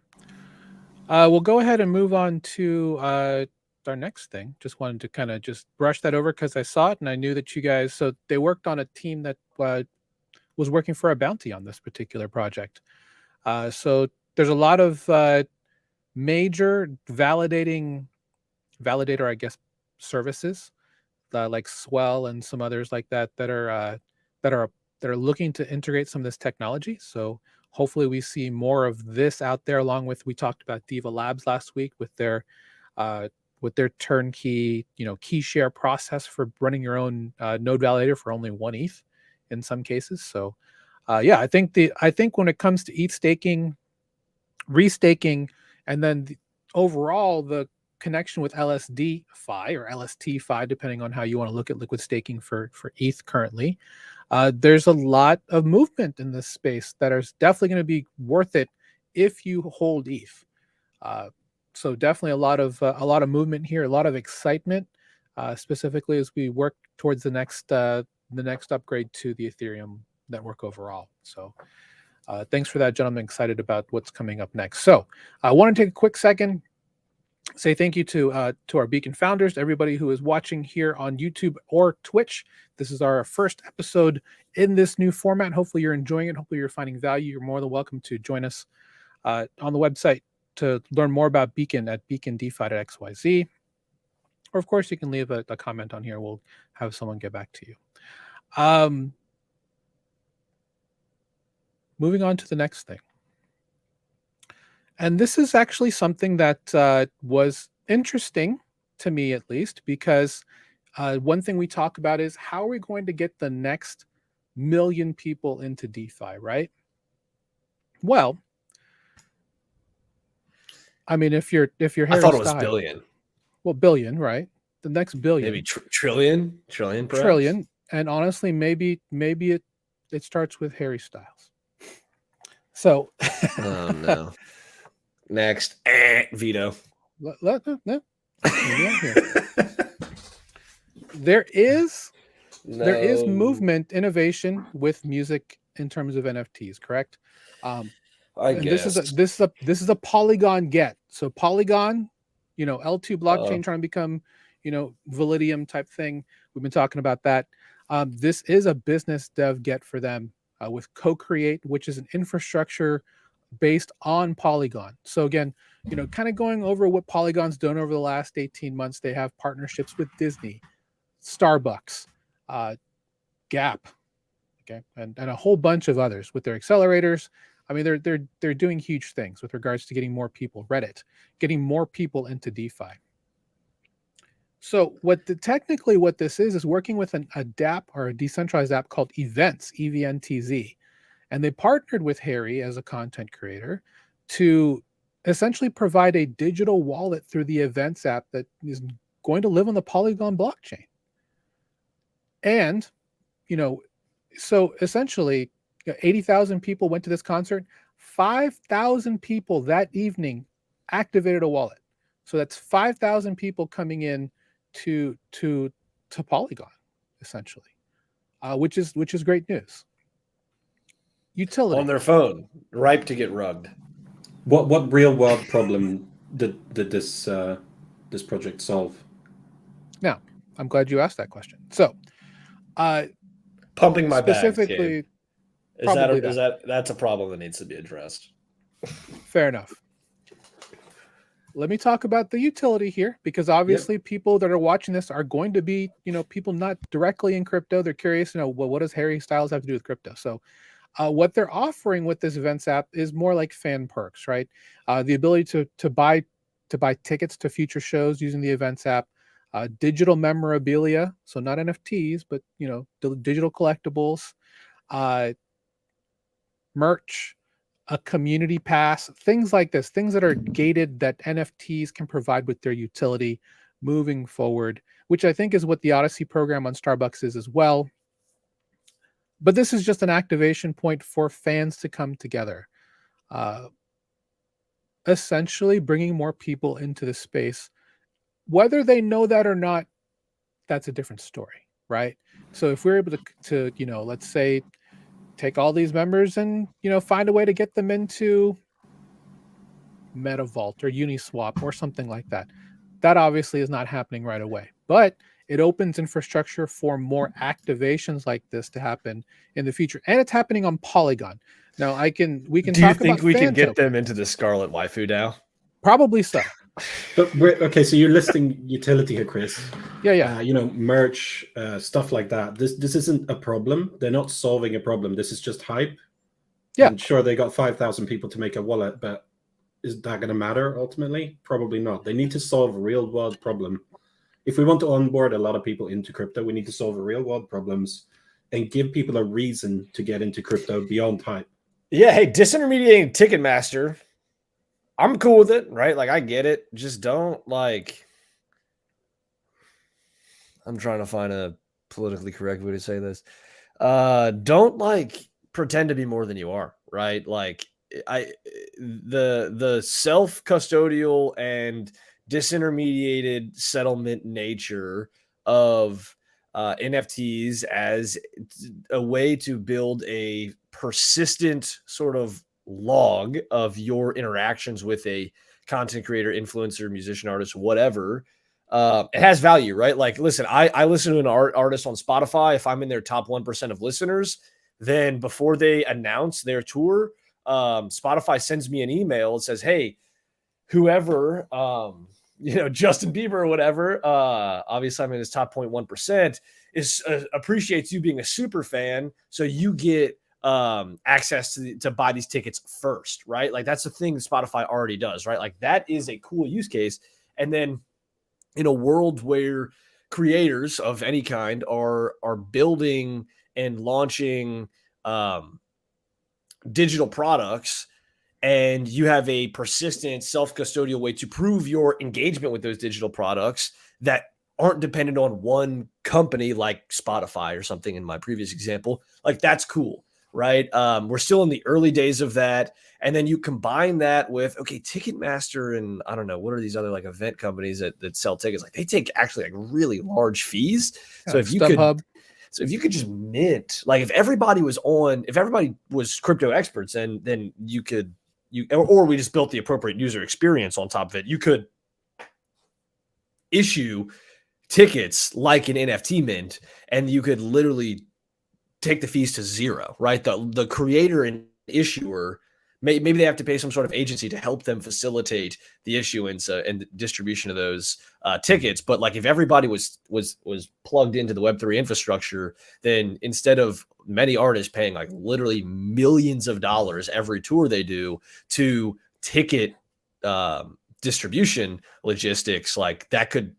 Speaker 1: We'll go ahead and move on to our next thing. Just wanted to kind of just brush that over because I saw it and I knew that you guys. So they worked on a team that was working for a bounty on this particular project. So there's a lot of major validator, I guess, services like Swell and some others like that that are looking to integrate some of this technology. So hopefully we see more of this out there. Along with, we talked about Diva Labs last week with their turnkey, key share process for running your own node validator for only 1 ETH in some cases. So yeah, I think when it comes to ETH staking, restaking, and then overall the connection with LSD Fi or LST Fi, depending on how you want to look at liquid staking for ETH currently, there's a lot of movement in this space that is definitely going to be worth it if you hold ETH. So definitely a lot of movement here, a lot of excitement, specifically as we work towards the next upgrade to the Ethereum network overall. So thanks for that, gentlemen. Excited about what's coming up next. So I want to take a quick second, say thank you to our Beacon founders, everybody who is watching here on YouTube or Twitch. This is our first episode in this new format. Hopefully you're enjoying it. Hopefully you're finding value. You're more than welcome to join us on the website to learn more about Beacon at beacondefi.xyz. Or of course you can leave a comment on here. We'll have someone get back to you. Moving on to the next thing. And this is actually something that was interesting to me, at least, because one thing we talk about is how are we going to get the next million people into DeFi, right? Well, I mean, if you're
Speaker 2: I
Speaker 1: Harry
Speaker 2: thought it was
Speaker 1: Styles,
Speaker 2: billion.
Speaker 1: well, billion, right? The next billion,
Speaker 2: Maybe trillion, perhaps?
Speaker 1: trillion, and honestly, maybe it starts with Harry Styles. So,
Speaker 2: oh no. Next, veto.
Speaker 1: No. There is movement, innovation with music in terms of NFTs, correct?
Speaker 2: I guess
Speaker 1: this is a Polygon get. So Polygon, L2 blockchain trying to become, Validium type thing. We've been talking about that. This is a business dev get for them with Co-Create, which is an infrastructure based on Polygon. So again, kind of going over what Polygon's done over the last 18 months. They have partnerships with Disney, Starbucks, Gap, okay, and a whole bunch of others with their accelerators. I mean, they're doing huge things with regards to getting more people, Reddit, getting more people into DeFi. So technically what this is working with a DApp or a decentralized app called Events, EVNTZ. And they partnered with Harry as a content creator to essentially provide a digital wallet through the Events app that is going to live on the Polygon blockchain. And, so essentially 80,000 people went to this concert. 5,000 people that evening activated a wallet. So that's 5,000 people coming in to Polygon, essentially, which is great news. Utility
Speaker 2: on their phone, ripe to get rugged.
Speaker 3: What real world problem did this project solve?
Speaker 1: Now, I'm glad you asked that question. So,
Speaker 2: pumping my
Speaker 1: specifically,
Speaker 2: bags, that's a problem that needs to be addressed.
Speaker 1: Fair enough. Let me talk about the utility here, because obviously people that are watching this are going to be, people not directly in crypto. They're curious, well, what does Harry Styles have to do with crypto? So what they're offering with this Events app is more like fan perks, right? The ability to buy tickets to future shows using the Events app, digital memorabilia, so not NFTs, but digital collectibles, merch, a community pass, things like this, things that are gated that NFTs can provide with their utility moving forward, which I think is what the Odyssey program on Starbucks is as well. But this is just an activation point for fans to come together, essentially bringing more people into the space. Whether they know that or not, that's a different story, right? So if we're able to let's say, take all these members and find a way to get them into MetaVault or Uniswap or something like that, That obviously is not happening right away, but it opens infrastructure for more activations like this to happen in the future, and it's happening on Polygon. Now, we can
Speaker 2: Do you
Speaker 1: talk
Speaker 2: think
Speaker 1: about
Speaker 2: we can
Speaker 1: fan
Speaker 2: get them
Speaker 1: tokens.
Speaker 2: into the Scarlet Waifu DAO?
Speaker 1: Probably so.
Speaker 3: But okay, so you're listing utility here, Chris.
Speaker 1: Yeah.
Speaker 3: Merch, stuff like that. This isn't a problem. They're not solving a problem. This is just hype.
Speaker 1: Yeah.
Speaker 3: And sure, they got 5,000 people to make a wallet, but is that going to matter ultimately? Probably not. They need to solve a real world problem. If we want to onboard a lot of people into crypto, we need to solve real world problems and give people a reason to get into crypto beyond hype.
Speaker 2: Yeah. Hey, disintermediating Ticketmaster. I'm cool with it, right? Like, I get it. Just don't like. I'm trying to find a politically correct way to say this. Don't like pretend to be more than you are, right? Like, the self-custodial and disintermediated settlement nature of NFTs as a way to build a persistent sort of log of your interactions with a content creator, influencer, musician, artist, whatever. It has value, right? Like, listen, I listen to an artist on Spotify. If I'm in their top 1% of listeners, then before they announce their tour, Spotify sends me an email. It says, hey, whoever, Justin Bieber or whatever, obviously I'm in his top 0.1%, is appreciates you being a super fan. So you get access to buy these tickets first, right? Like, that's the thing Spotify already does, right? Like, that is a cool use case. And then in a world where creators of any kind are building and launching digital products, and you have a persistent self-custodial way to prove your engagement with those digital products that aren't dependent on one company like Spotify or something in my previous example, like, that's cool, right? We're still in the early days of that. And then you combine that with, okay, Ticketmaster and I don't know, what are these other like event companies that sell tickets? Like, they take actually like really large fees. So if you could just mint, like, if everybody was crypto experts, then or we just built the appropriate user experience on top of it, you could issue tickets like an NFT mint, and you could literally take the fees to zero, right? The creator and issuer, maybe they have to pay some sort of agency to help them facilitate the issuance and distribution of those tickets. But like, if everybody was plugged into the Web3 infrastructure, then instead of many artists paying like literally millions of dollars every tour they do to ticket distribution logistics, like, that could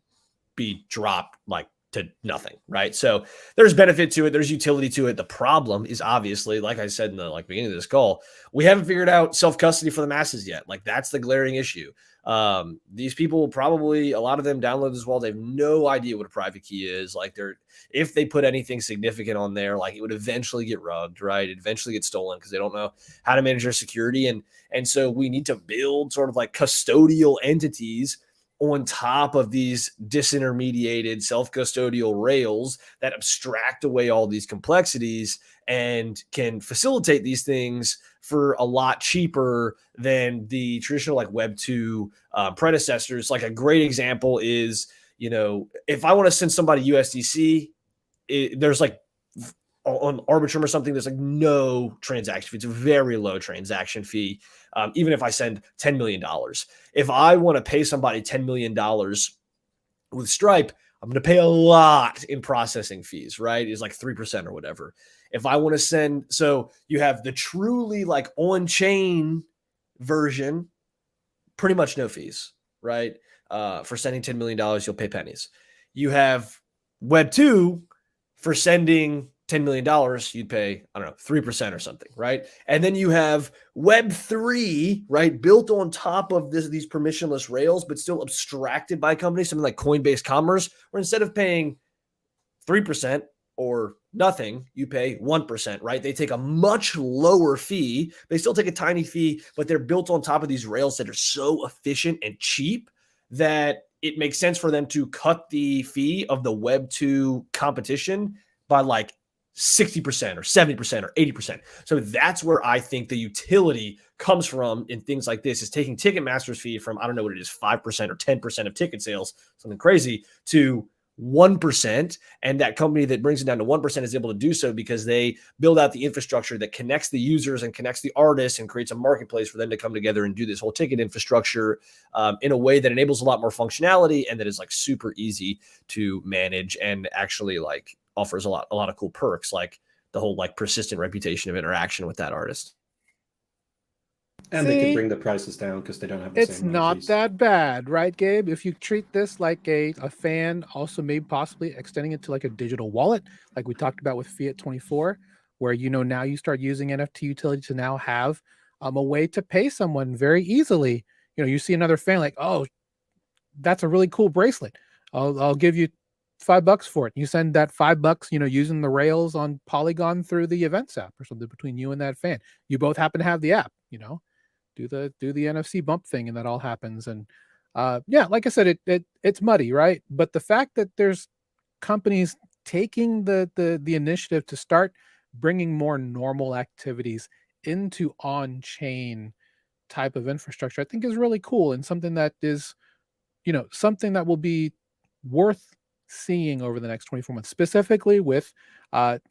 Speaker 2: be dropped like to nothing, right? So there's benefit to it. There's utility to it. The problem is, obviously, like I said in the beginning of this call, we haven't figured out self-custody for the masses yet. Like, that's the glaring issue. These people probably, a lot of them download this wallet. They have no idea what a private key is. Like, if they put anything significant on there, like, it would eventually get rugged, right? It eventually get stolen because they don't know how to manage their security. And so we need to build sort of like custodial entities on top of these disintermediated self-custodial rails that abstract away all these complexities and can facilitate these things for a lot cheaper than the traditional like Web 2 predecessors. Like, a great example is, if I want to send somebody USDC, there's like on Arbitrum or something, there's like no transaction fee. It's a very low transaction fee. Even if I send $10 million, if I want to pay somebody $10 million with Stripe, I'm going to pay a lot in processing fees, right? It's like 3% or whatever. If I want to send, so you have the truly like on-chain version, pretty much no fees, right? For sending $10 million, you'll pay pennies. You have Web 2 for sending $10 million, you'd pay, I don't know, 3% or something, right? And then you have Web 3, right, built on top of these permissionless rails, but still abstracted by companies, something like Coinbase Commerce, where instead of paying 3% or nothing, you pay 1%, right? They take a much lower fee. They still take a tiny fee, but they're built on top of these rails that are so efficient and cheap that it makes sense for them to cut the fee of the Web 2 competition by like 60% or 70% or 80%. So that's where I think the utility comes from in things like this is taking Ticketmaster's fee from, I don't know what it is, 5% or 10% of ticket sales, something crazy, to 1%. And that company that brings it down to 1% is able to do so because they build out the infrastructure that connects the users and connects the artists and creates a marketplace for them to come together and do this whole ticket infrastructure in a way that enables a lot more functionality and that is like super easy to manage and actually like offers a lot of cool perks, like the whole like persistent reputation of interaction with that artist.
Speaker 3: And they can bring the prices down because they don't have the
Speaker 1: It's
Speaker 3: same
Speaker 1: not
Speaker 3: fees.
Speaker 1: that bad, right, Gabe? If you treat this like a fan, also maybe possibly extending it to like a digital wallet, like we talked about with Fiat 24, where, you know, now you start using NFT utility to now have a way to pay someone very easily. You know, you see another fan like, oh, that's a really cool bracelet. I'll give you $5 for it. You send that $5, you know, using the rails on Polygon through the events app or something between you and that fan. You both happen to have the app, you know. Do the NFC bump thing, and that all happens. And yeah, like I said, it's muddy, right? But the fact that there's companies taking the initiative to start bringing more normal activities into on-chain type of infrastructure, I think is really cool, and something that is, you know, something that will be worth seeing over the next 24 months, specifically with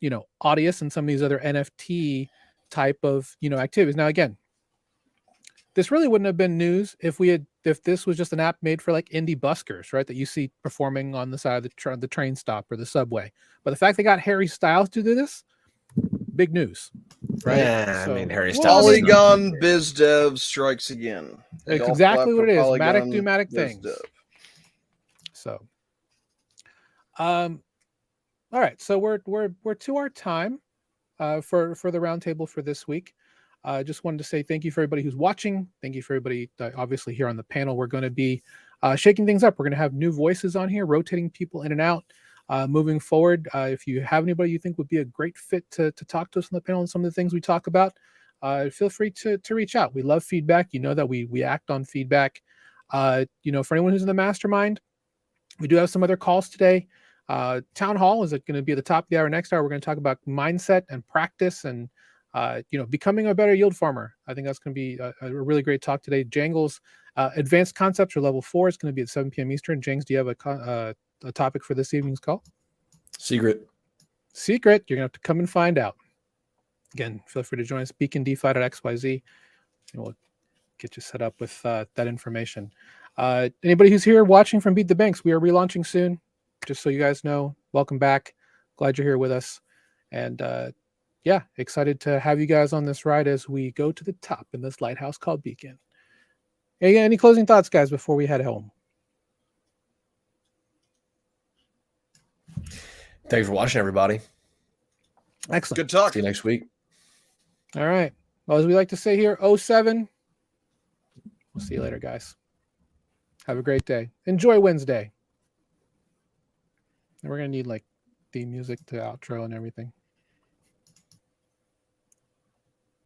Speaker 1: you know, Audius and some of these other NFT type of, you know, activities. Now again, this really wouldn't have been news if this was just an app made for like indie buskers, right? That you see performing on the side of the train stop or the subway. But the fact they got Harry Styles to do this, big news, right?
Speaker 2: Yeah,
Speaker 1: So,
Speaker 2: I mean, Harry
Speaker 1: well,
Speaker 2: Styles. is not-
Speaker 4: Polygon biz dev strikes again. A
Speaker 1: it's
Speaker 4: golf
Speaker 1: exactly what it is.
Speaker 4: platform,
Speaker 1: Matic do
Speaker 4: Polygon
Speaker 1: Matic
Speaker 4: biz
Speaker 1: things.
Speaker 4: dev.
Speaker 1: So, all right. So we're to our time for the roundtable for this week. I just wanted to say thank you for everybody who's watching. Thank you for everybody, obviously, here on the panel. We're going to be shaking things up. We're going to have new voices on here, rotating people in and out moving forward. If you have anybody you think would be a great fit to talk to us on the panel and some of the things we talk about, feel free to reach out. We love feedback. You know that we act on feedback. You know, for anyone who's in the mastermind, we do have some other calls today. Town Hall is going to be at the top of the hour. Next hour, we're going to talk about mindset and practice and you know, becoming a better yield farmer. I think that's going to be a really great talk today. Jangle's advanced concepts or level 4 is going to be at 7 p.m. Eastern. Jangs, do you have a topic for this evening's call?
Speaker 2: Secret.
Speaker 1: You're going to have to come and find out. Again, feel free to join us, beacondefi.xyz, and we'll get you set up with that information. Anybody who's here watching from Beat the Banks, we are relaunching soon. Just so you guys know, welcome back. Glad you're here with us. And yeah, excited to have you guys on this ride as we go to the top in this lighthouse called Beacon. Hey, any closing thoughts, guys, before we head home?
Speaker 2: Thanks for watching, everybody.
Speaker 1: Excellent.
Speaker 4: Good talk.
Speaker 2: See you next week.
Speaker 1: All right. Well, as we like to say here, 07. We'll see you later, guys. Have a great day. Enjoy Wednesday. And we're going to need like theme music to outro and everything.